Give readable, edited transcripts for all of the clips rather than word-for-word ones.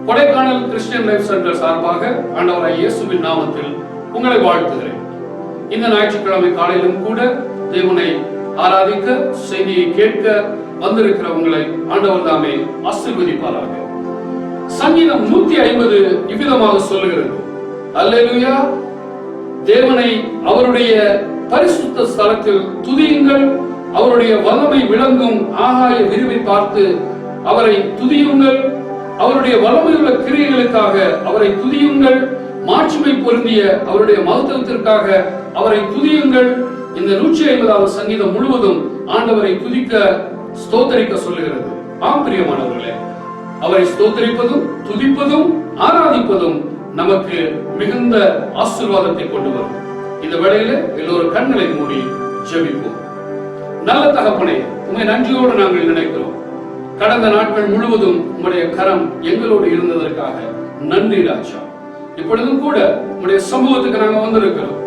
Kodaikanal Christian life centre சார்பாக ஆண்டவராகிய இயேசுவின் நாமத்தில் உங்களை வாழ்த்துகிறேன். இந்த ஞாயிற்றுக்கிழமை காலையிலும் கூட தேவனை ஆராதிக்க, செய்தியை கேட்க வந்திருக்கிற உங்களை ஆண்டவர் தாமே ஆசீர்வதிப்பாராக. சங்கீதம் 150 இவ்விதமாக சொல்லுகிறது, அல்லேலூயா, தேவனை அவருடைய பரிசுத்த ஸ்தலத்தில் துதியுங்கள், அவருடைய வல்லமை விளங்கும் ஆகாய விரிவை பார்த்து அவரை துதியுங்கள், அவருடைய வல்லமையுள்ள கிரியைகளுக்காக அவரை துதியுங்கள், மாட்சிமை பொருந்திய அவருடைய மகத்துவத்திற்காக அவரை துதியுங்கள். இந்த 150வது சங்கீதம் முழுவதும் ஆண்டவரை துதிக்க, ஸ்தோத்தரிக்க சொல்லுகிறது. ஆம் பிரியமானவர்களே, அவரை ஸ்தோத்தரிப்பதும் துதிப்பதும் ஆராதிப்பதும் நமக்கு மிகுந்த ஆசீர்வாதத்தை கொண்டு வரும். இந்த வேளையில எல்லோரும் கண்களை மூடி ஜெபிப்போம். நல்ல தகப்பனே, உம்மை நன்றியோடு நாங்கள் நினைக்கிறோம். கடந்த நாட்கள் முழுவதும் உம்முடைய கரம் எங்களோடு இருந்ததற்காக நன்றி ராஜா. இப்பொழுதும் கூட உம்முடைய சமூகத்துக்கு நாங்கள் வந்திருக்கிறோம்.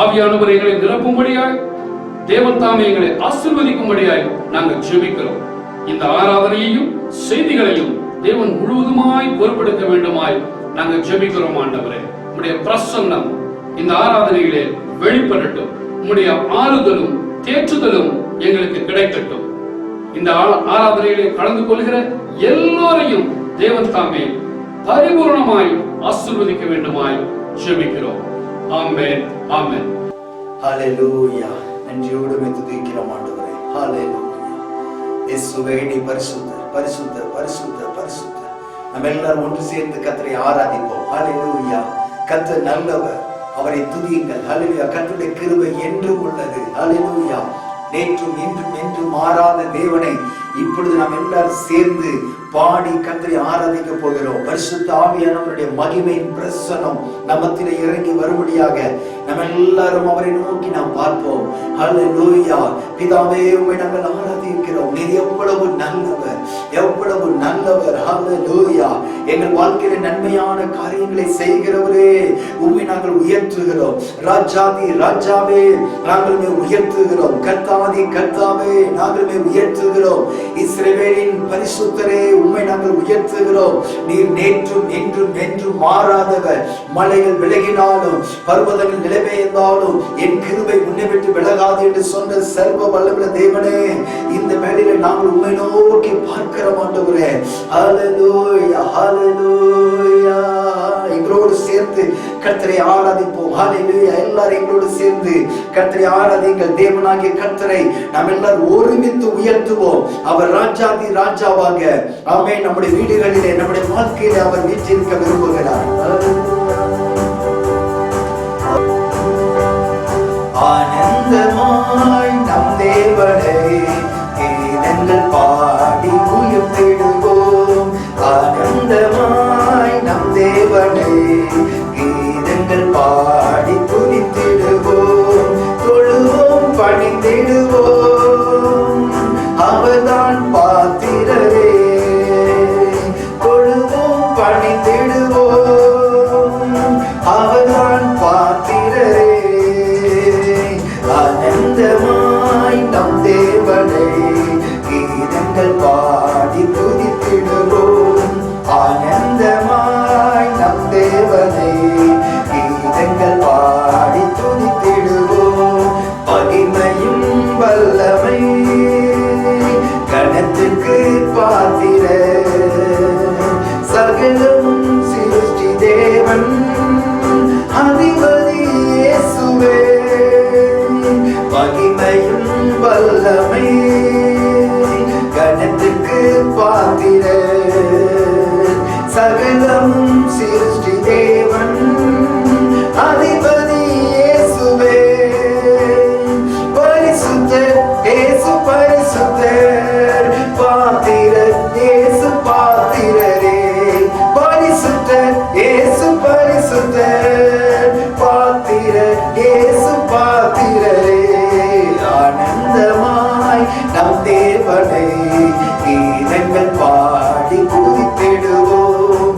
ஆவியானவர் எங்களை நிரப்பும்படியாய், தேவன் தாமே எங்களை ஆசீர்வதிக்கும்படியாய் நாங்கள் ஜெபிக்கிறோம். இந்த ஆராதனையையும் செய்திகளையும் தேவன் முழுவதுமாய் பொறுப்பெடுக்க வேண்டுமாய் நாங்கள் ஜெபிக்கிறோம். ஆண்டவரே, உம்முடைய பிரசன்னம் இந்த ஆராதனையிலே வெளிப்படட்டும். உம்முடைய ஆறுதலும் தேற்றுதலும் எங்களுக்கு கிடைக்கட்டும். இந்த ஆராதனையிலே கலந்து கொள்கிற எல்லோரையும் தேவன் தாமே பரிபூர்ணமாய் ஆசீர்வதிக்க வேண்டுமாய் ஜெபிக்கிறோம். ஆமென், ஆமென். ஹல்லேலூயா. நன்றியோடு துதிக்கிறோம் ஆண்டவரே. ஹல்லேலூயா. இயேசுவே, நீ பரிசுத்தர், பரிசுத்தர், பரிசுத்தர், பரிசுத்தர். நம்ம எல்லாரும் ஒன்று சேர்ந்து கர்த்தரை ஆராதிப்போம். ஹல்லேலூயா. கர்த்தர் நல்லவர், அவரை துதியுங்கள். ஹல்லேலூயா. கர்த்தருடைய கிருபை என்றும் உள்ளது. ஹல்லேலூயா. நேற்றும் இன்றும் என்றும் மாறாத தேவனை இப்பொழுது நாம் எல்லாரும் சேர்ந்து பாடி கர்த்தரை ஆராதிக்க போகிறோம். பரிசுத்த ஆவியானவருடைய மகிமையின் பிரசன்னம் நமத்திலே இறங்கி வரும்படியாக நம்ம எல்லாரும் அவரை நோக்கி நாம் பார்ப்போம். ஹல்லேலூயா. பிதாவே, உம்மை நாங்கள் ஆராதிக்கிறோம். நீர் எவ்வளவு நல்லவர், எவ்வளவு நல்லவர். ஹல்லேலூயா. எங்கள் வாழ்க்கையில நன்மையான காரியங்களை செய்கிறவரே, உம்மை நாங்கள் உயர்த்துகிறோம். ராஜாதி ராஜாவே, நாங்கள் உயர்த்துகிறோம். கர்த்தாதி கர்த்தாவே, நாங்கள் உயர்த்துகிறோம். இஸ்ரவேலின் பரிசுத்தரே, உம்மை நாங்கள் உயர்த்துகிறோம். நீர் நேற்றும் இன்றும் என்றும் மாறாதவர். மலைகள் விலகினாலும் பர்வதங்கள் நிலைபெயர்ந்தாலும் என் கிருபை உன்னை விட்டு விலகாது என்று சொன்ன சர்வ வல்லமையுள்ள தேவனே, இந்த வேளையில நாங்கள் உம்மை நோக்கி பார்க்கிறோம் ஆண்டவரே. ஹல்லேலூயா, ஹல்லேலூயா. எங்களோடு சேர்ந்து கர்த்தரை ஆராதிப்போம். ஹல்லேலூயா. எல்லாரும் எங்களோடு சேர்ந்து கர்த்தரை ஆராதிங்கள். தேவனாகிய கர்த்தரை நாம் எல்லாரும் ஒருமித்து உயர்த்துவோம். அவர் ராஜாதி ராஜாவாக, ஆமென், நம்முடைய வீடுகளிலே, நம்முடைய வாழ்க்கையிலே அவர் வீற்றிருக்க விரும்புகிறார். ஆனந்தமாய் நம் தேவனை கீதங்கள் பாடி உயர்த்திடுவோம். ஆனந்தமாய் நம் தேவனை கீதங்கள் பாடி துதித்திடுவோம். தொழுவோம், பணிந்திடுவோம், அவர்தான் பாத்திரரே. தொழுவோம், பணிந்திடுவோம், அவர்தான் பாத்திரரே. ஆனந்தமாய் நம் தேவனை கீதங்கள் பாடி துதித்திடுவோம். ஆனந்தமாய் நம் தேவனை கீதங்கள் பாடி துதித்திடுவோம். மகிமையும் வல்லமை கணத்துக்கு பாத்திர, சகலமும் சிருஷ்டி தேவன் அதிபதி இயேசுவே. மகிமையும் வல்லமை கணத்துக்கு பாத்திர, சகலமும் சிருஷ்டி தேவன் அதிபதி இயேசுவே. பரிசுத்தர் இயேசு, பரிசுத்தர் பாத்திரர் இயேசு, பாத்திரரே. பரிசுத்தர் இயேசு, பரிசுத்தர் பாத்திரர் இயேசு, பாத்திரரே. ஆனந்தமாய் நம் தேவனை கீதங்கள் பாடி குதித்திடுவோம்.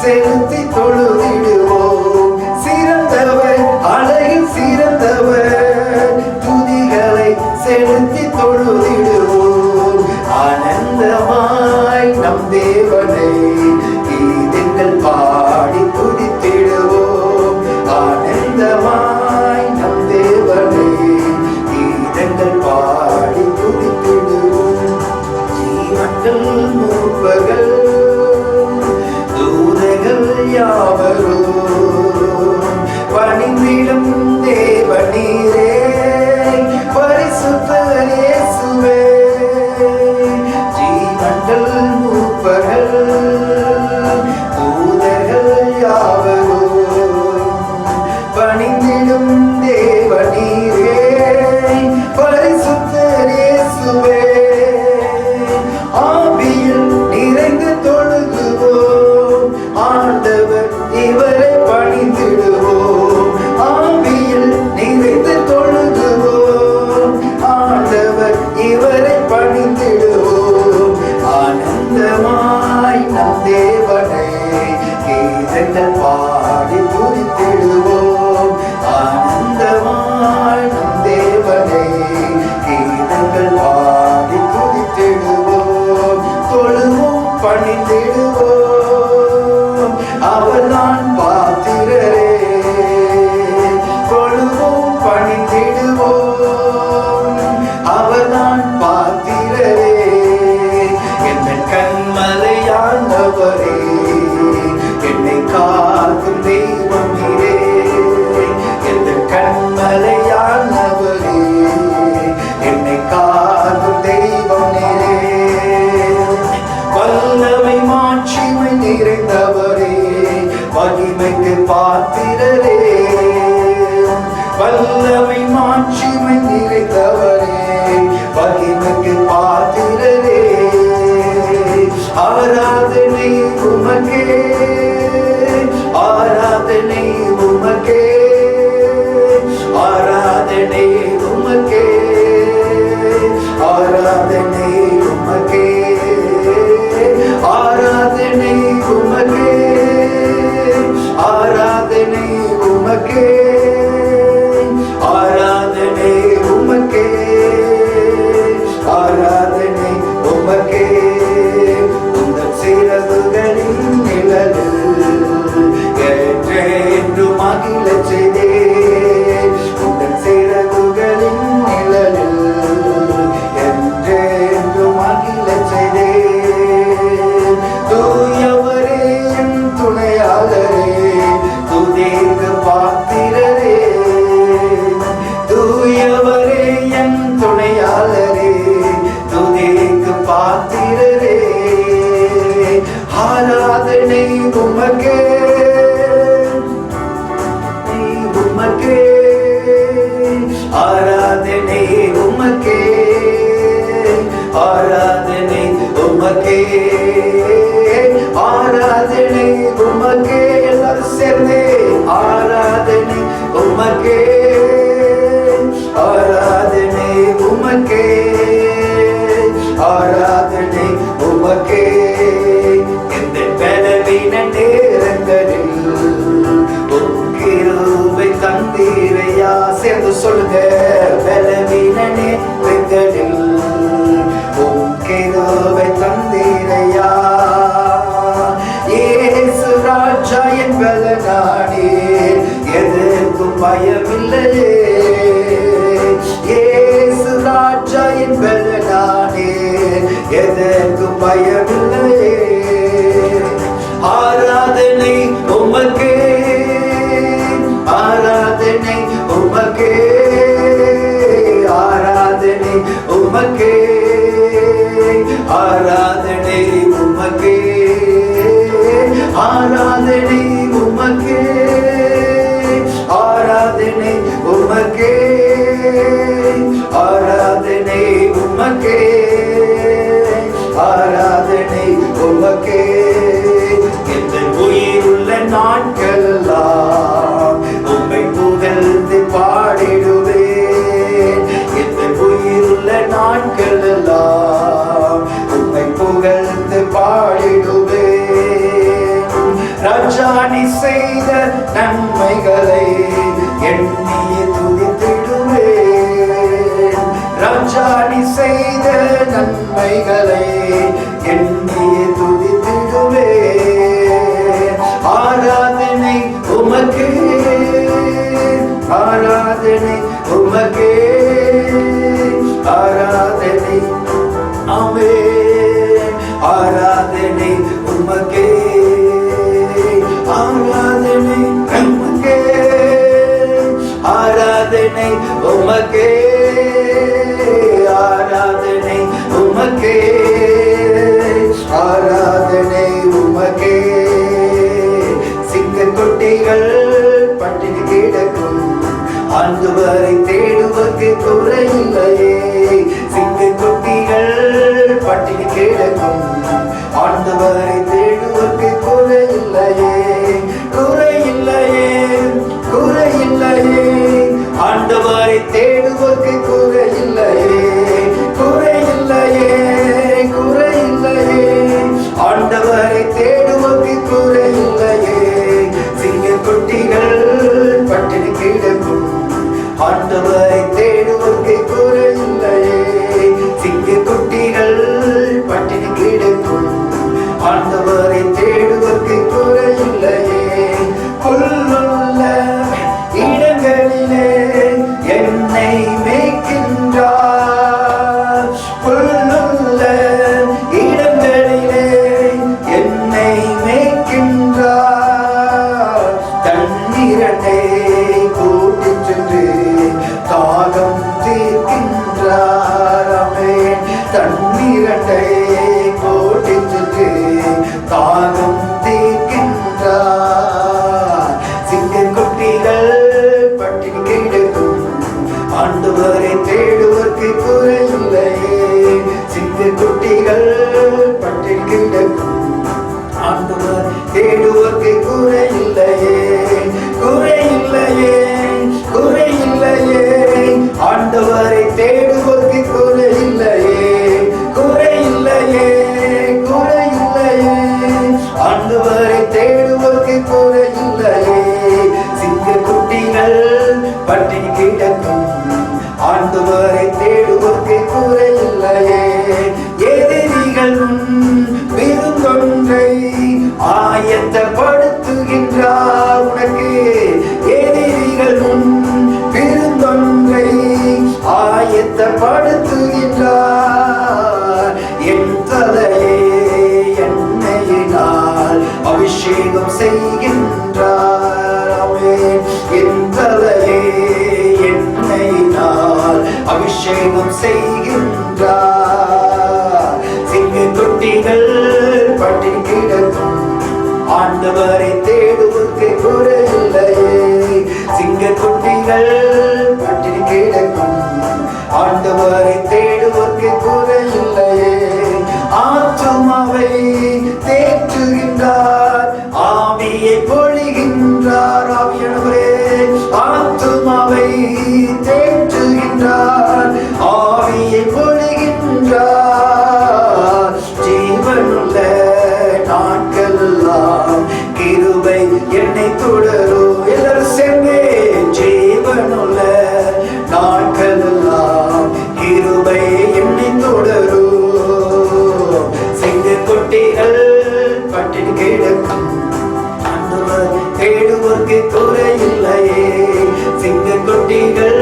செலுத்தி தொழுதிடுவோம். சிறந்தவர், அழகில் சிறந்தவர், துதிகளை செலுத்தி தொழுதிடுவோம். ஆனந்தமாய் நம் தேவனை கீதங்கள் பாடி துதித்திடுவோம். ஆனந்தமாய் நம் தேவனை கீதங்கள் பாடி துதித்திடுவோம். ஜீவன்கள் மூப்பர்கள் தூதர்கள் யாவரும் பணிந்திடும் தேவனீரே, பரிசுத்தர் இயேசுவே. ஜீவன்கள் மூப்பர்கள் தூதர்கள் யாவரும் பணிந்திடும் தேவனீரே, பரிசுத்தர் இயேசுவே. ஆவியில் நிறைந்து தொழுகுவோம், ஆண்டவர் இவரை பணிந்திடுவோம். ஆவியில் நிறைந்து தொழுகுவோம், ஆண்டவர் இவரை பணிந்திடுவோம். ஆனந்தமாய் நம் தேவனை கீதங்கள் பாடி துதித்திடுவோம். ஆனந்தமாய் நம் தேவனை கீதங்கள் பாடி துதித்திடுவோம். தொழுவோம், பணிந்திடுவோம், அவர்தான் பாத்திரரே. தொழுவோம், பணிந்திடுவோம், அவர்தான் பாத்திரரே. என் கண்மலையானவரே, என்னை காக்கும் தெய்வம் நீரே. என் கண்மலையானவரே, என்னை காக்கும் தெய்வம் நீரே. வல்லமை மாட்சிமை நிறைந்தவரே, மகிமைக்கு பாத்திரரே. வல்லமை மாட்சிமை நிறைந்தவரே, மகிமைக்கு பாத்திரரே. ஆராதனை உமக்கே, ஆராதனை உமக்கே, ஆராதனை உமக்கே, ஆராதனை உமக்கே, ஆராதனை உமக்கே, ஆராதனை உமக்கே, ஆராதனை உமக்கே, ஆராதனை உமக்கே. உந்தன் சிறகுகளின் நிழலில் என்றென்று மகிழச் செய்தேன். உந்தன் சிறகுகளின் நிழலில் என்றென்று மகிழச் செய்தேன். தூயவரே என் துணையாளரே, துதிக்கு பாத்திரரே. தூயவரே என் துணையாளரே, துதிக்கு பாத்திரரே. ஆராதனை உமக்கே, உமக்கே, ஆராதனை உமக்கே, ஆராதனை உமக்கே, ஆராதனை உமக்கே. எல்லாரும் சேர்ந்து ஆராதனை உமக்கே, ஆராதனை உமக்கே, ஆராதனை உமக்கே. இந்த பலவீன நேரங்களில் உம் கிருபை தந்தீரையா. சேர்ந்து சொல்லுங்க, பலவீன நேரங்களில் உம் கிருபை தந்தீரையா. இயேசு ராஜா என் பலனானே, எதற்கும் பயமில்லையே. இயேசு ராஜா என் பலனானே, எதற்கும் பயமில்லையே. ஆராதனை உமக்கே, ஆராதனை உமக்கே, ஆராதனை உமக்கே, ஆராதனை உமக்கே, ஆராதனை உமக்கே, ஆராதனை உமக்கே, ஆராதனை உமக்கே, ஆராதனை உமக்கே. எந்த உயிருள்ள நாட்களெல்லாம் உம்மை புகழ்ந்து பாடிடுவேன். எந்த உயிருள்ள நாட்களெல்லாம் உம்மை புகழ்ந்து பாடிடுவேன். ராஜா நீ செய்த நன்மைகளை எண்ணியே துதித்திடுவேன். ராஜா நீ செய்த நன்மைகளை எண்ணியே துதித்திடுவேன். ஆராதனை உமக்கே, ஆராதனை உமக்கே, ஆராதனை ஆமென். ஆராதனை உமக்கே, ஆராதனை உமக்கே, ஆராதனை உமக்கே, ஆராதனை உமக்கே, ஆராதனை உமக்கே. சிங்கக்குட்டிகள் பட்டினி கிடக்கும் ஆண்டவரை தேடுவதற்கு குறையில்லையே. சிங்கக்குட்டிகள் பட்டினி கிடக்கும் ஆண்டவரை தேடுவதற்கு குறையில்லையே, குறையில்லையே, குறையில்லையே. ஆண்டவரை தேடுவதற்கு குறையில்லையே, குறையில்லையே, குறையில்லையே. ஆண்டவரை தேடுவதற்கு குறையில்லையே. சிங்கக்குட்டிகள் பட்டினி கிடக்கும் ஆண்டவரை தேடுவதற்கு குறையில்லையே. சிங்கக்குட்டிகள் பட்டினி கிடக்கும் ஆண்டவரை தேடுவதற்கு குறையில்லையே. புல்லுள்ள இடங்களிலே என்னை மேய்க்கின்றார், புல்லுள்ள இடங்களிலே என்னை மேய்க்கின்றார். தண்ணீரண்டை கூட்டிச் சென்று தாகம் தீர்க்கின்றார். ஆமென். தண்ணீரண்டை கூட்டிச் சென்று தாகம் தீர்க்கின்றார். சிங்கக்குட்டிகள் பட்டினி கிடக்கும் ஆண்டவரை தேடுவதற்கு குறையில்லையே. சிங்கக்குட்டிகள் பட்டினி கிடக்கும் ஆண்டவர் தேடுவதற்கு குறையில்லையே, குறையில்லையே, குறையில்லையே. ஆண்டவரை தேடுவதற்கு குறையில்லையே, குறையில்லையே, குறையில்லையே. ஆண்டவரை தேடுவதற்கு குறையில்லையே. சிங்கக்குட்டிகள் பட்டினி கிடக்கும் ஆண்டவரை தேடுவதற்கு குறையில்லையே. எதிரிகள் விருந்தொன்றை ஆயத்தப்படுத்துகின்றார் உனக்கு. எதிரிகள் விருந்தொன்றை ஆயத்தப்படுத்துகின்றார். என் தலையே எண்ணெயினால் அபிஷேகம் செய்கின்றார். ஆமென். என் தலையே எண்ணெயினால் அபிஷேகம் செய்கின்றார். சிங்கக்குட்டிகள் பட்டினி கிடக்கும் ஆண்டவரை தேடுவதற்கு குறையில்லையே. சிங்கக்குட்டிகள் பட்டினி கிடக்கும் ஆண்டவரை தேடுவதற்கு குறையில்லையே. ஆத்துமாவை தேற்றுகின்றார், ஆவியை பொழிகின்றார். ஆவியானவரே ஆத்துமாவை தேற்றுகின்றார், ஆவியை பொழிகின்றார். ஜீவனுள்ள நாட்களெல்லாம் கிருபை என்னை தொடரும். எல்லாரும் சேர்ந்து ஜீவனுள்ள நாட்களெல்லாம் கிருபை என்னை தொடரும். சிங்கக்குட்டிகள் பட்டினி கிடக்கும் ஆண்டவர் தேடுவதற்கு குறையில்லையே. சிங்கக்குட்டிகள்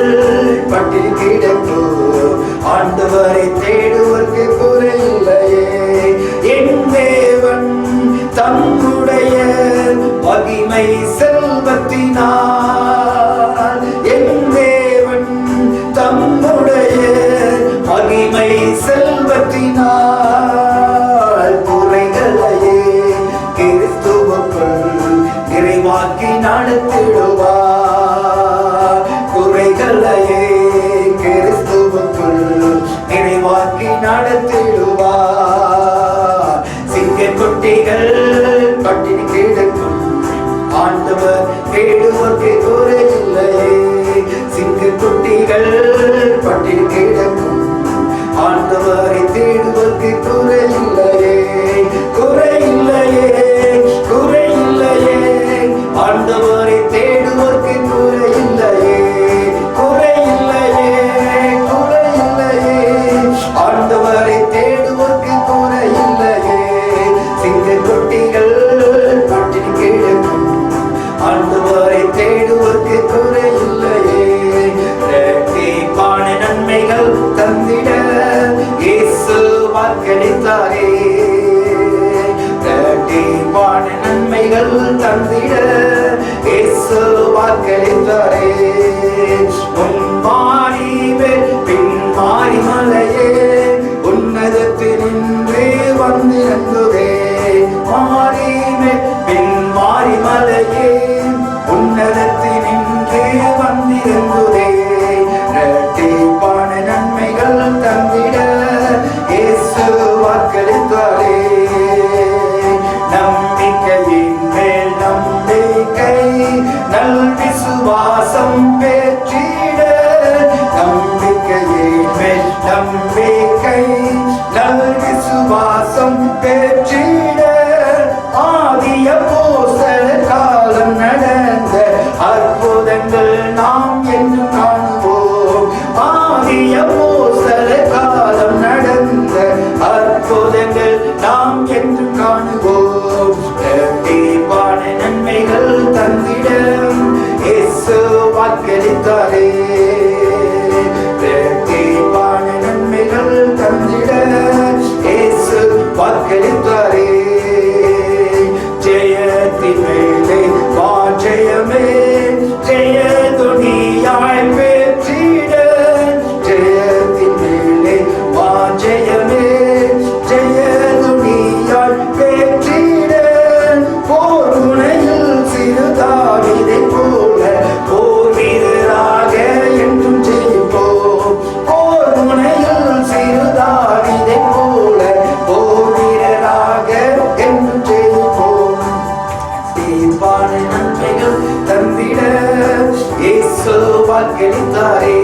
பட்டினி கிடக்கும் ஆண்டவரை தேடுவதற்கு குறையில்லையே. என் தேவன் தம்முடைய மகிமை செல்வத்தினால், என் தேவன் தம்முடைய மகிமை செல்வத்தினால் குறைகளையே கிறிஸ்துவுக்குள் நிறைவாக்கி நடத்திடுவார். குறைகளையே கிறிஸ்துவுக்குள் நிறைவாக்கி நடத்திடுவார். சிங்கக்குட்டிகள் பட்டினி கிடக்கும் ஆண்டவர் தேடுவதற்கு குறையில்லையே. சிங்கக்குட்டிகள் பட்டினி கிடக்கும் ஆண்டவரை தேடுவதற்கு குறையில்லையே, குறையில்லையே, குறையில்லையே. வாக்களித்தாரே. முன்மாறி பின்மாறி மலையே உன்னதத்தினின்று வந்திருந்ததே. மாறி பின்மாறி மலையே உன்னதத்தினின்று வந்திருந்ததே. இரட்டிப்பான நன்மைகள் தந்திட இயேசு வாக்களித்தாரே. நம்பிக்கையின் மேல் நம்பிக்கை நல் விசுவாசம் பெற்றிட. நம்பிக்கையின் மேல் நம்பிக்கை நல் விசுவாசம் பெற்றிட. ஆதிய போசல காலம் நடந்த அற்புதங்கள் நாம் என்று காண்போம். ஆதிய போசல காலம் நடந்த அற்புதங்கள் நாம் என்று காணுவோம். இரட்டிப்பான நன்மைகள் தந்திட இயேசு வாக்களித்தாரே. இரட்டிப்பான நன்மைகள் தந்திட இயேசு வாக்களித்தாரே. ஜெயத்தின் மேலே வா ஜெயமே ஜெய துணியாய் பெற்றிட. ஜெயத்தின் மேலே வா ஜெயமே ஜெய துணியாய் பெற்றிட. போர் முனையில் சிறு தாவீதை போல போர் வீரராக என்றும் ஜெயிப்போம். போர் முனையில் சிறு தாவீதை போல போர் வீரராக என்றும் ஜெயிப்போம். தீர்ப்பான நன்மைகள் தந்திட இயேசு வாக்களித்தாரே.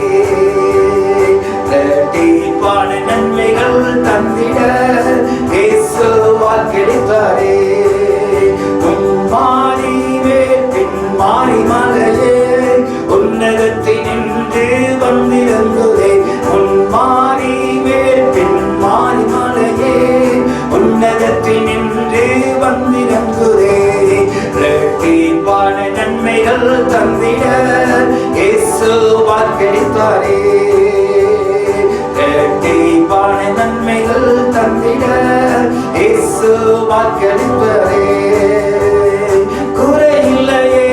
இரட்டிப்பான நன்மைகள் தந்திட இயேசு வாக்களித்தாரே. முன்மாறி பின்மாறி மலையே உன்னதத்தினின்று வந்திருந்ததே. முன்மாறி பின்மாறி மலையே உன்னதத்தினின்று வந்திருந்ததே. இரட்டிப்பான நன்மைகள் தந்திட இயேசு வாக்களித்தாரே. இரட்டிப்பான நன்மைகள் தந்திட இயேசு வாக்களித்தாரே. குறையில்லையே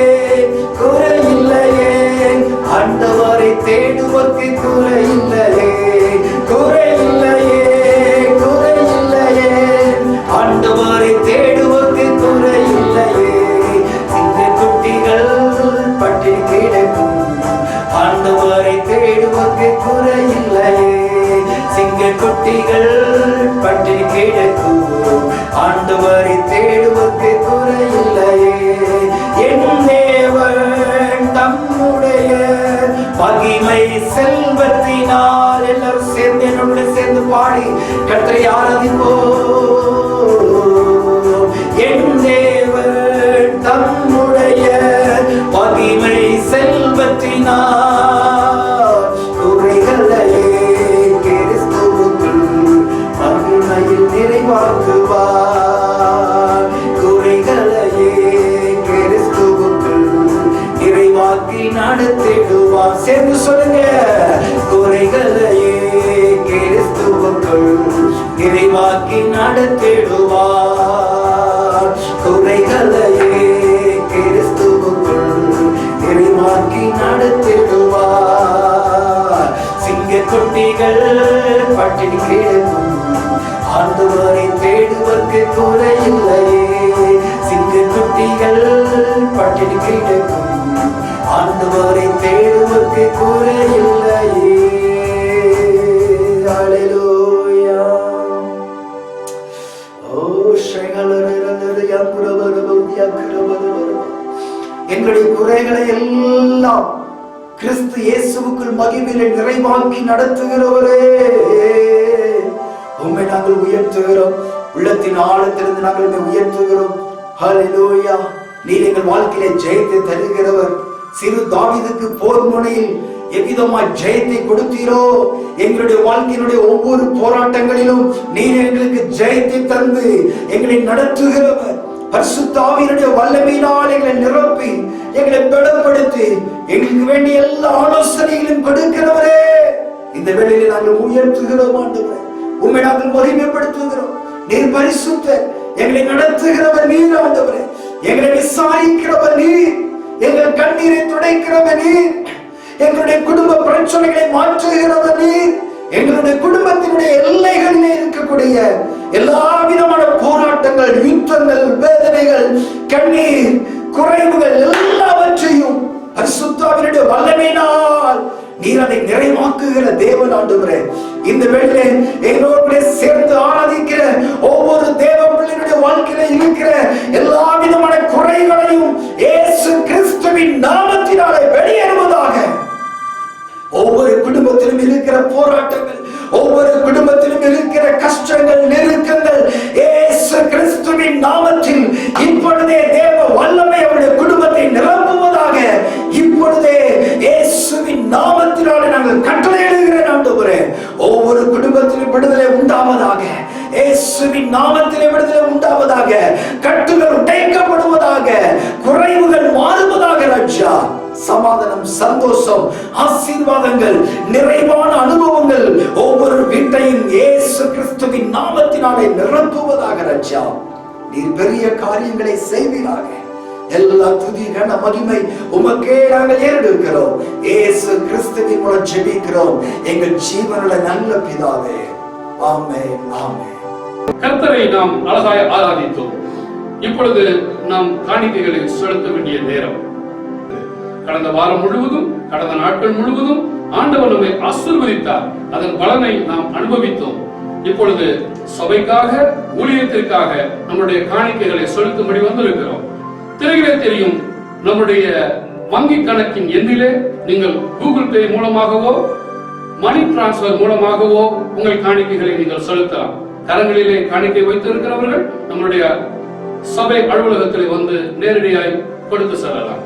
குறையில்லையே ஆண்டவரை தேடுவதற்கு குறையில்லையே. குறையில்லையே குறையில்லையே ஆண்டவரை தேடுவதற்கு குறையில்லையே. சிங்கக்குட்டிகள் பட்டினி கிடக்கும் ஆண்டவரை தேடுவதற்கு குறையில்லையே. சிங்கக்குட்டிகள் பட்டினி கிடக்கும் ஆண்டவரை தேடுவதற்கு குறையில்லையே. என் தேவன் தம்முடைய மகிமை செல்வத்தினால் எல்லாரும் சேர்ந்து என்னோட சேர்ந்து பாடி கர்த்தரை ஆராதிப்போம். என் தேவன் தம்முடைய மகிமை செல்வத்தினால் குறைகளையே கிறிஸ்துவுக்குள் மகிமையில் நிறைவாக்குவார். குறைகளையே கிறிஸ்துவுக்குள் நிறைவாக்கி நடத்திடுவார். சேர்ந்து சொல்லுங்க. குறைகளையே கிறிஸ்துவுக்குள் நிறைவாக்கி நடத்திடுவார். குறைகளையே கிறிஸ்துவுக்குள் நிறைவாக்கி நடத்திடுவார். சிங்கக்குட்டிகள் பட்டினி கிடக்கும் ஆண்டவரை தேடுவதற்கு குறையில்லையே. சிங்கக்குட்டிகள் பட்டினி கிடக்கும் ஆண்டவரை தேடுவதற்கு குறையில்லையே. ஹல்லேலூயா. ஓ எங்களுடைய குறைகளை எல்லாம் கிறிஸ்து இயேசுவுக்குள் மகிமையிலே நிறைவாக்கி நடத்துகிறவரே உம்மை நாங்கள் உயர்த்துகிறோம். உள்ளத்தின் ஆழத்திலிருந்து நாங்கள் உம்மை உயர்த்துகிறோம். ஹல்லேலூயா. நீர் எங்கள் வாழ்க்கையிலே ஜெயத்தை தருகிறவர். சிறு தாவீதுக்கு போர் முனையில் எவ்விதமாய் ஜெயத்தை கொடுத்தீரோ எங்களுடைய வாழ்க்கையினுடைய ஒவ்வொரு போராட்டங்களிலும் நீர் எங்களுக்கு ஜெயத்தை தந்து எங்களை நடத்துகிறவர். பரிசுத்த ஆவியினுடைய வல்லமையினால் எங்களை நிரப்பி எங்களை பலப்படுத்தி எங்களுக்கு வேண்டிய எல்லா ஆலோசனைகளையும் கொடுக்கிறவரே இந்த வேளையிலே நாங்கள் உயர்த்துகிறோம். ஆண்டவரே உம்மை நாங்கள் மகிமைப்படுத்துகிறோம். நீர் பரிசுத்தர். எங்களை நடத்துகிறவர் நீர். ஆண்டவரே எங்களை விசாரிக்கிறவர் நீர். எங்கள் கண்ணீரை துடைக்கிறவர் நீர். எங்களுடைய குடும்ப பிரச்சனைகளை மாற்றுகிறவர் நீர். எங்களுடைய குடும்பத்தினுடைய எல்லைகளிலே இருக்கக்கூடிய எல்லா விதமான போராட்டங்கள், யுத்தங்கள், வேதனைகள், கண்ணீர், குறைவுகள் எல்லாவற்றையும் பரிசுத்தாவினுடைய வல்லமையினால் நீர் அதை நிறைவாக்குகிற தேவன் ஆண்டவரே. இந்த வேளையிலே எங்களோடு சேர்ந்து ஆராதிக்கிற ஒவ்வொரு தேவ பிள்ளைகளுடைய வாழ்க்கையில இருக்கிற எல்லா விதமான குறைகளையும் இயேசு கிறிஸ்துவின் நாமத்தினாலே வெளியேறுவதாக. ஒவ்வொரு குடும்பத்திலும் இருக்கிற போராட்டங்கள், ஒவ்வொரு குடும்பத்திலும் இருக்கிற கஷ்டங்கள், நெருக்கங்கள் இயேசு கிறிஸ்துவின் நாமத்தில் இப்பொழுதே தேவ வல்லமை அவருடைய குடும்பத்தை நிரப்புவதாக. இப்பொழுதே இயேசுவின் நாமத்தினாலே நாங்கள் கட்டளையிடுகிறேன் ஆண்டவரே. ஒவ்வொரு குடும்பத்திலும் விடுதலை உண்டாவதாக. இயேசுவின் நாமத்திலே விடுதலை உண்டாவதாக. கட்டுகள் உடைக்கப்படுவதாக. குறைவுகள் மாறுவதாக. ராஜா, சமாதானம், சந்தோஷம், ஆசீர்வாதங்கள், நிறைவான அனுபவங்கள் ஒவ்வொரு வீட்டையும் இயேசு கிறிஸ்துவின் நாமத்தினாலே நிரப்புவதாக. ராஜா, நீர் பெரிய காரியங்களை செய்வீராக. எல்லா துதி கன மகிமை உமக்கே நாங்கள் ஏறெடுக்கிறோம். இயேசு கிறிஸ்துவின் மூலம் ஜெபிக்கிறோம் எங்கள் ஜீவனுள்ள நல்ல பிதாவே. ஆமென், ஆமென். கர்த்தரை நாம் அழகாய் ஆராதித்தோம். இப்பொழுது நாம் காணிக்கைகளை செலுத்த வேண்டிய நேரம். கடந்த வாரம் முழுவதும், கடந்த நாட்கள் முழுவதும் ஆண்டவர் நம்மை ஆசீர்வதித்தார். அதன் பலனை நாம் அனுபவித்தோம். இப்பொழுது சபைக்காக, ஊழியத்திற்காக நம்முடைய காணிக்கைகளை செலுத்தும்படி வந்திருக்கிறோம். திரையிலே தெரியும் நம்முடைய வங்கி கணக்கின் எண்ணிலே நீங்கள் கூகுள் பே மூலமாகவோ மணி டிரான்ஸ்பர் மூலமாகவோ உங்கள் காணிக்கைகளை நீங்கள் செலுத்தலாம். கரங்களிலே காணிக்கை வைத்திருக்கிறவர்கள் நம்முடைய சபை அலுவலகத்திலே வந்து நேரடியாய் கொடுத்து செல்லலாம்.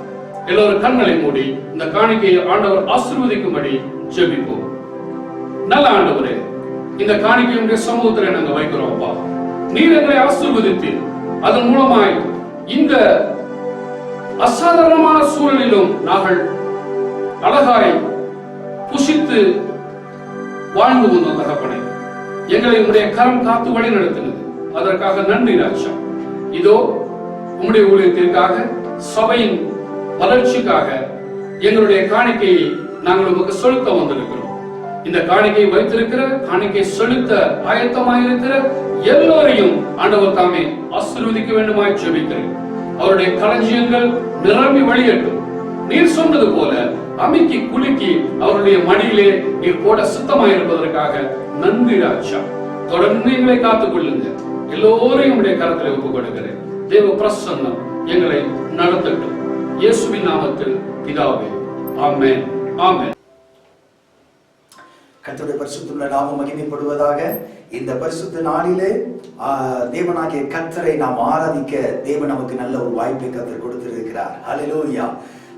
எல்லோரும் கண்களை மூடி இந்த காணிக்கையை ஆண்டவர் ஆசீர்வதிக்கும்படி ஜெபிப்போம். நல்ல ஆண்டவரே, இந்த காணிக்கையுடைய சமூகத்திலே நாங்கள் வைக்கிறோம். அப்பா, நீர் எங்களை ஆசீர்வதித்தீர். அதன் மூலமாய் இந்த அசாதாரணமான சூழலிலும் நாங்கள் அழகாய் புசித்து வாழ்ந்து வந்தோம். தகப்பனே, எங்களை உடைய கரம் காத்து வழி நடத்தினது. அதற்காக நன்றி ராஜா. இதோ உம்முடைய ஊழியத்திற்காக, சபையின் வளர்ச்சிக்காக எங்களுடைய காணிக்கையை நாங்கள் உமக்கு செலுத்த வந்திருக்கிறோம். இந்த காணிக்கையை வைத்திருக்கிற, காணிக்கை செலுத்த ஆயத்தமாயிருக்கிற எல்லோரையும் ஆண்டவர் தாமே ஆசீர்வதிக்க வேண்டுமாய் ஜெபிக்கிறேன். அவருடைய களஞ்சியங்கள் நிரம்பி வழியட்டும். நீர் சொன்னது போல அமிக்கி குலுக்கி அவருடைய மடியிலே நீர் போட சுத்தமாயிருப்பதற்காக நன்றி ராஜா. தொடர்ந்து எங்களை காத்துக் கொள்ளுங்க. எல்லோரையும் உடைய கரத்தில் ஒப்புக் கொடுக்கிறேன். தேவ பிரசன்னம் எங்களை நடத்தட்டும். இயேசுவின் நாமத்தில் பிதாவே, ஆமென், ஆமென். கர்த்தருடைய பரிசுத்த நாமம் மகிமைப்படுவதாக. இந்த பரிசுத்த நாளிலே தேவனாகிய கர்த்தரை நாம் ஆராதிக்க தேவன் நமக்கு நல்ல ஒரு வாய்ப்பை கர்த்தர் கொடுத்திருக்கிறார். ஹல்லேலூயா,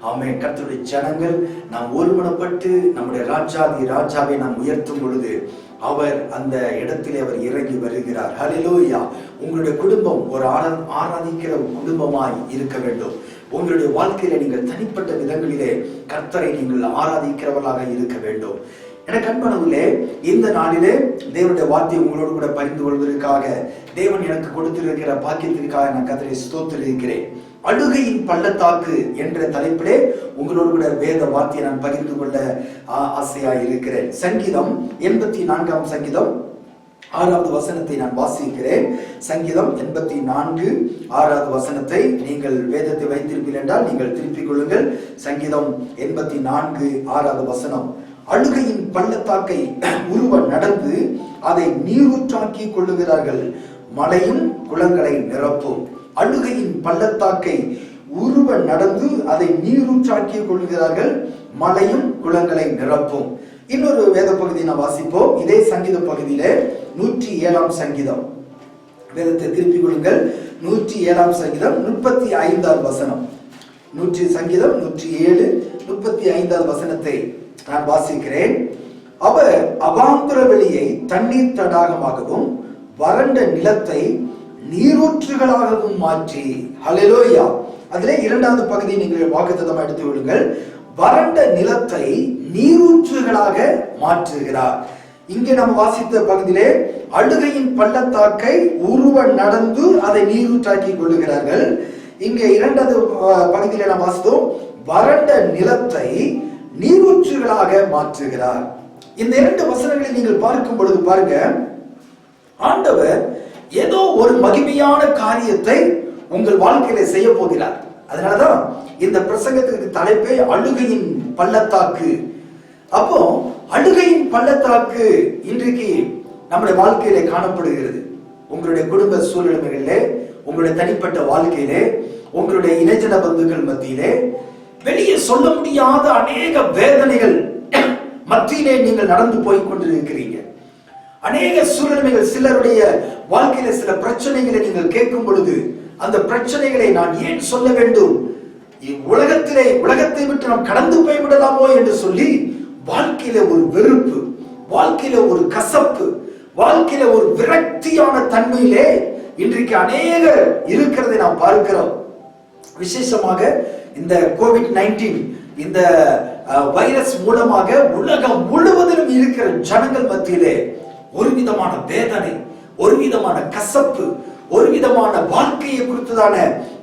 ஆமென். கர்த்தருடைய ஜனங்கள் நாம் ஒருமனப்பட்டு நம்முடைய ராஜாவை நாம் உயர்த்தும் பொழுது அவர் அந்த இடத்திலே அவர் இறங்கி வருகிறார். ஹல்லேலூயா. உங்களுடைய குடும்பம் ஒரு ஆராதிக்கிற குடும்பமாய் இருக்க வேண்டும். உங்களுடைய வாழ்க்கையில நீங்கள் தனிப்பட்ட விதங்களிலே கர்த்தரை நீங்கள் ஆராதிக்கிறவர்களாக இருக்க வேண்டும். எனக்கு அன்பானவர்களே, இந்த நாளிலே தேவனுடைய வார்த்தையை உங்களோடு கூட பகிர்ந்து கொள்வதற்காக தேவன் எனக்கு கொடுத்திருக்கிற பாக்கியத்திற்காக நான் கர்த்தரை ஸ்தோத்திரிக்கிறேன். அழுகையின் பள்ளத்தாக்கு என்ற தலைப்பிலே உங்களோடு கூட வேத வார்த்தையை நான் பகிர்ந்து கொள்ள ஆசையாக இருக்கிறேன். சங்கீதம் 84 சங்கீதம் 6வது வசனத்தை நான் வாசிக்கிறேன். சங்கீதம் 84 6வது வசனத்தை நீங்கள் வேதத்தை வைத்திருப்பீர்கள் என்றால் நீங்கள் திருப்பிக் கொள்ளுங்கள். சங்கீதம் 84 6வது வசனம். அழுகையின் பள்ளத்தாக்கை உருவ நடந்து அதை நீரூற்றாக்கி கொள்ளுகிறார்கள், மலையும் குளங்களை நிரப்பும். அழுகையின் பள்ளத்தாக்கை உருவ நடந்து அதை நீரூற்றாக்கி கொள்கிறார்கள், மலையும் குளங்களை நிரப்பும். இன்னொரு வேத பகுதியை நான் வாசிப்போம். இதே சங்கீத பகுதியிலே 107 சங்கீதம், வேதத்தை திருப்பிக் கொள்ளுங்கள். 107 சங்கீதம் 35வது வசனம். சங்கீதம் 107 35வது வசனத்தை நான் வாசிக்கிறேன். அவர் அவாந்தர வெளியை தண்ணீர் தடாகமாகவும் வறண்ட நிலத்தை நீரூற்றுகளாகவும் மாற்றி. ஹல்லேலூயா. அதிலே 2வது பகுதியை நீங்கள் வாக்குத்தத்தமாக எடுத்து விடுங்கள். வறண்ட நிலத்தை நீரூற்றுகளாக மாற்றுகிறார். இங்கே நம்ம வாசித்த பகுதியிலே அழுகையின் பள்ளத்தாக்கை உருவ நடந்து அதை நீரூற்றாக்கி கொள்ளுகிறார்கள். இங்கே 2வது பகுதியில நாம் வாசித்தோம், வறண்ட நிலத்தை நீரூற்றுகளாக மாற்றுகிறார். இந்த 2 வசனங்களை நீங்கள் பார்க்கும் பொழுது பாருங்க, ஆண்டவர் ஏதோ ஒரு மகிமையான காரியத்தை உங்கள் வாழ்க்கையில செய்ய போகிறார். அதனாலதான் இந்த பிரசங்கத்துக்கு தலைப்பே அழுகையின் பள்ளத்தாக்கு. அப்போ அழுகையின் பள்ளத்தாக்கு இன்றைக்கு நம்முடைய வாழ்க்கையிலே காணப்படுகிறது. உங்களுடைய குடும்ப சூழ்நிலைகளிலே, உங்களுடைய தனிப்பட்ட வாழ்க்கையிலே, உங்களுடைய இணைஜன பந்துக்கள் மத்தியிலே, வெளியே சொல்ல முடியாத அநேக வேதனைகள் மத்தியிலே நீங்கள் நடந்து போய் கொண்டிருக்கிறீங்க. அநேக சூழ்நிலைகள், சிலருடைய வாழ்க்கையில சில பிரச்சனைகளை நீங்கள் கேட்கும் பொழுது அந்த பிரச்சனைகளை நான் ஏன் சொல்ல வேண்டும், உலகத்தை விட்டு நாம் கடந்து போய்விடலாமோ என்று சொல்லி வாழ்க்கையில ஒரு வெறுப்பு, வாழ்க்கையில ஒரு கசப்பு, வாழ்க்கையில ஒரு விரக்தியான தன்மையிலே இன்றைக்கு அநேகர் இருக்கிறதை நாம் பார்க்கிறோம். விசேஷமாக இந்த கோவிட்-19 இந்த வைரஸ் மூலமாக உலகம் முழுவதிலும் இருக்கிற ஜனங்கள் மத்தியிலே ஒரு விதமான வேதனை, ஒரு விதமான கசப்பு, ஒரு விதமான வாழ்க்கையை குறித்ததான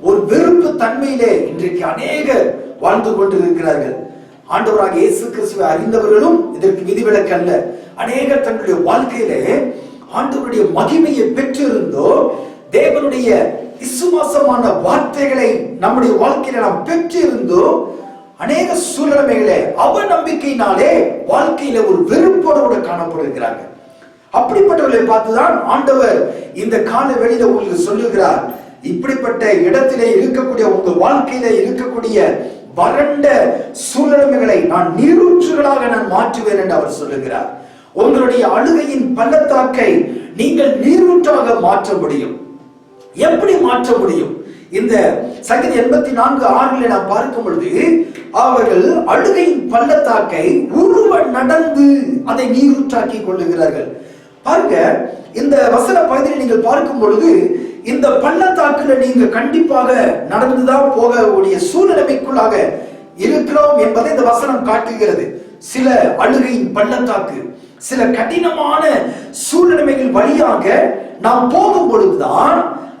ஒரு வெறுப்பு தன்மையிலே இன்றைக்கு அநேகர் வாழ்ந்து கொண்டிருக்கிறார்கள். ஆண்டவராக இயேசு கிறிஸ்துவை அறிந்தவர்களும் இதற்கு விதிவிலக்கு அல்ல. அநேகர் தங்களுடைய வாழ்க்கையிலே ஆண்டவருடைய மகிமையை பெற்றிருந்தோ, தேவனுடைய விசுவாசமான வார்த்தைகளை நம்முடைய வாழ்க்கையில நாம் பெற்றிருந்தோ, அநேக சூழ்நிலைகளை அவநம்பிக்கையினாலே வாழ்க்கையில ஒரு வெறுப்போடு காணப்படுகிறாங்க. அப்படிப்பட்டவர்களை பார்த்துதான் ஆண்டவர் இந்த கால வெளியில உங்களுக்கு சொல்லுகிறார், இப்படிப்பட்ட இடத்திலே இருக்கக்கூடிய உங்க வாழ்க்கையில இருக்கக்கூடிய வறண்ட சூழ்நிலைகளை நான் நீரூற்றுகளாக நான் மாற்றுவேன் என்று அவர் சொல்லுகிறார். உங்களுடைய அழுகையின் பள்ளத்தாக்கை நீங்கள் நீரூற்றாக மாற்ற முடியும். எப்படி மாற்ற முடியும்? இந்த சங்கீதம் 84:6 நாம் பார்க்கும் பொழுது, அவர்கள் அழுகையின் பள்ளத்தாக்கை உருவ நடந்து அதை நீரூற்றாக்கி கொள்ளுகிறார்கள். பாருங்க, இந்த வசன பகுதியை நீங்கள் பார்க்கும் பொழுது இந்த பள்ளத்தாக்குல நீங்க கண்டிப்பாக நடந்துதான் போகக்கூடிய சூழ்நிலைக்குள்ளாக இருக்கிறோம் என்பதை இந்த வசனம் காட்டுகிறது. சில அழுகையின் பள்ளத்தாக்கு, சில கடினமான சூழ்நிலைகள் வழியாக நாம் போகும் பொழுதுதான்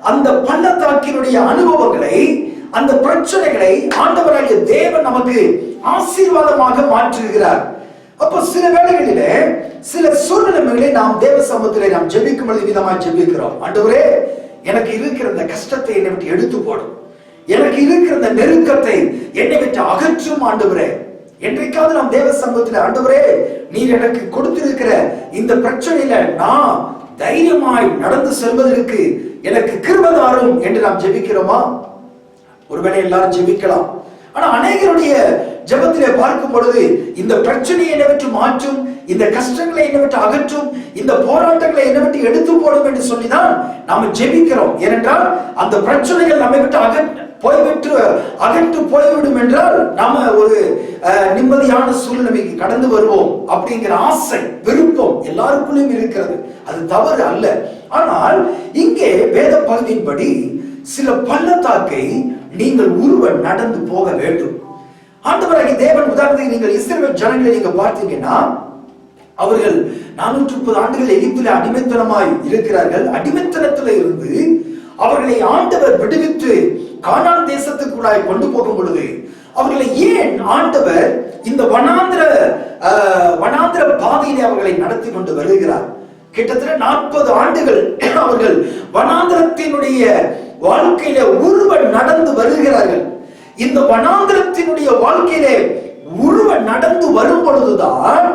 அந்த பள்ளத்தாக்கினுடைய அனுபவங்களை, அந்த பிரச்சனைகளை ஆண்டவராகிய தேவன் நமக்கு ஆசீர்வாதமாக மாற்றுகிறார். அப்போ சில வேளைகளிலே சில சூழ்நிலைகளை நாம் தேவ சமூகத்திலே நாம் ஜெபிக்கும் பொழுது விதமாக ஜெபிக்கிறோம். ஆண்டவரே, எனக்கு இருக்கிற இந்த கஷ்டத்தை என்னை விட்டு எடுத்து போடும், எனக்கு இருக்கிற இந்த நெருக்கத்தை என்னை விட்டு அகற்றும் ஆண்டவரே. என்றைக்காவது நாம் தேவ சமூகத்தில், ஆண்டவரே நீர் எனக்கு கொடுத்திருக்கிற இந்த பிரச்சனையில நான் தைரியமாய் நடந்து செல்வதற்கு எனக்கு கிருபை தாரும் என்று நாம் ஜெபிக்கிறோமா? ஒருவேளை எல்லாரும் ஜெபிக்கலாம். ஆனா அநேகருடைய ஜெபத்திலே பார்க்கும் பொழுது இந்த பிரச்சனையை என்னை விட்டு மாற்றும், இந்த கஷ்டங்களை என்னை விட்டு அகற்றும், இந்த போராட்டங்களை என்னை விட்டு எடுத்து போடும் என்று சொல்லிதான் நாம ஜெபிக்கிறோம். ஏனென்றால் அந்த பிரச்சனைகள் நம்மை விட்டு அகன்று போய்விடும் என்றால் நாம ஒரு நிம்மதியான சூழ்நிலைக்கு கடந்து வருவோம் அப்படிங்கிற ஆசை, விருப்பம் எல்லாருக்குள்ளும் இருக்கிறது. அது தவறு அல்ல. ஆனால் இங்கே வேத பகுதியின்படி சில பள்ளத்தாக்கை நீங்கள் உருவ நடந்து போக வேண்டும். ஆண்டவராகிய தேவன், உதாரணத்துக்கு நீங்கள் இஸ்ரவேல் ஜனங்களை நீங்க பார்த்தீங்கன்னா, அவர்கள் 430 ஆண்டுகள் எகிப்திலே அடிமைத்தனமாய் இருக்கிறார்கள். அடிமைத்தனத்தில் இருந்து அவர்களை ஆண்டவர் விடுவித்து கானான் தேசத்துக்குள்ளாய் கொண்டு போகும் பொழுது அவர்களை ஏன் ஆண்டவர் இந்த வனாந்திர பாதையிலே அவர்களை நடத்தி கொண்டு வருகிறார்? கிட்டத்தட்ட 40 ஆண்டுகள் அவர்கள் வனாந்திரத்தினுடைய வாழ்க்கையில உருவ நடந்து வருகிறார்கள். இந்த வனாந்திரத்தினுடைய வாழ்க்கையிலே உருவ நடந்து வரும் பொழுதுதான்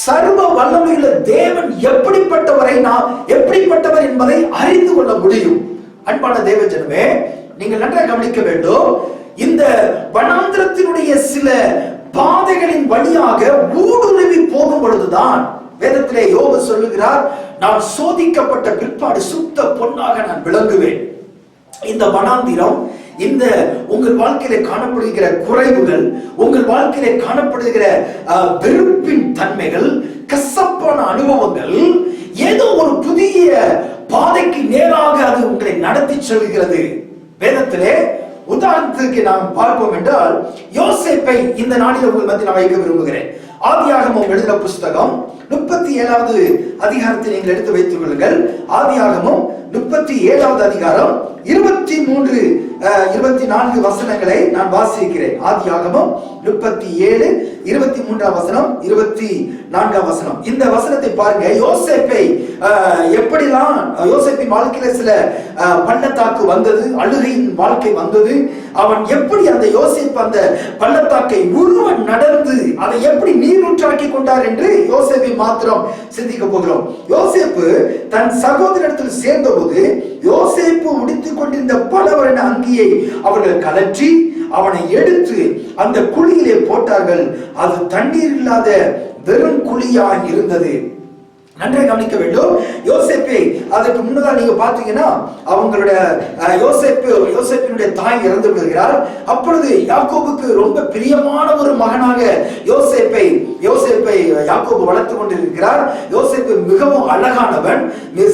சர்வ வல்லமையுள்ள தேவன் எப்படிப்பட்டவர் என்பதை அறிந்து கொள்ள முடியும். அன்பான தேவ ஜனமே, நீங்கள் நன்றாக கவனிக்க வேண்டும். இந்த வனாந்திரத்தினுடைய சில பாதைகளின் வழியாக ஊடுருவி போகும் பொழுதுதான் வேதத்திலே யோபு சொல்லுகிறார், நான் சோதிக்கப்பட்ட பிற்பாடு சுத்த பொன்னாக நான் விளங்குவேன். இந்த வனாந்திரம், இந்த உங்கள் வாழ்க்கையில காணப்படுகிற குறைவுகள், உங்கள் வாழ்க்கையில காணப்படுகிற வெறுப்பின் தன்மைகள், கசப்பான அனுபவங்கள் ஏதோ ஒரு புதிய பாதைக்கு நேராக அது உங்களை நடத்தி செல்கிறது. வேதத்திலே உதாரணத்துக்கு நாம் பார்ப்போம் என்றால், யோசேப்பை இந்த நாளில் உங்கள் மத்தியில் வைக்க விரும்புகிறேன். ஆதியாகமம் எழுதின புஸ்தகம் 37வது அதிகாரத்தை நீங்கள் எடுத்து வைத்துக் கொள்ளுங்கள். ஆதியாகமம் 37வது அதிகாரம் 23 24 வசனங்களை நான் வாசிக்கிறேன். ஆதியாகமம் 37 23 வசனம் 24 வசனம். இந்த வசனத்தை பாருங்க. யோசேப்பை எப்படிலாம் யோசேப்பின் வாழ்க்கையில சில பள்ளத்தாக்கு வந்தது, அழுகையின் வாழ்க்கை வந்தது. அவன் எப்படி அந்த யோசேப்பு அந்த பள்ளத்தாக்கை உருவன் நடந்து அதை எப்படி நீரூற்றாக்கி கொண்டார் என்று யோசேப்பை மாத்திரம் சிந்திக்க போகிறோம். யோசேப்பு தன் சகோதரத்தில் சேர்ந்தபோது யோசேப்பு உடுத்திக் கொண்டிருந்த பலவரண அங்கியை அவர்கள் கலற்றி அவனை எடுத்து அந்த குழியிலே போட்டார்கள். அது தண்ணீர் இல்லாத வெறும் குழியாய் இருந்தது. நன்றாக கவனிக்க வேண்டும். யோசேப்பை அதற்கு முன்னதாக நீங்க பாத்தீங்கன்னா அவங்களுடைய யோசேப்பினுடைய தாய் இறந்து விடுகிறார். அப்பொழுது யாக்கோபுக்கு ரொம்ப பிரியமான ஒரு மகனாக யோசேப்பை யாக்கோபு வளர்த்து கொண்டிருக்கிறார். யோசேப்பு மிகவும் அழகானவன்,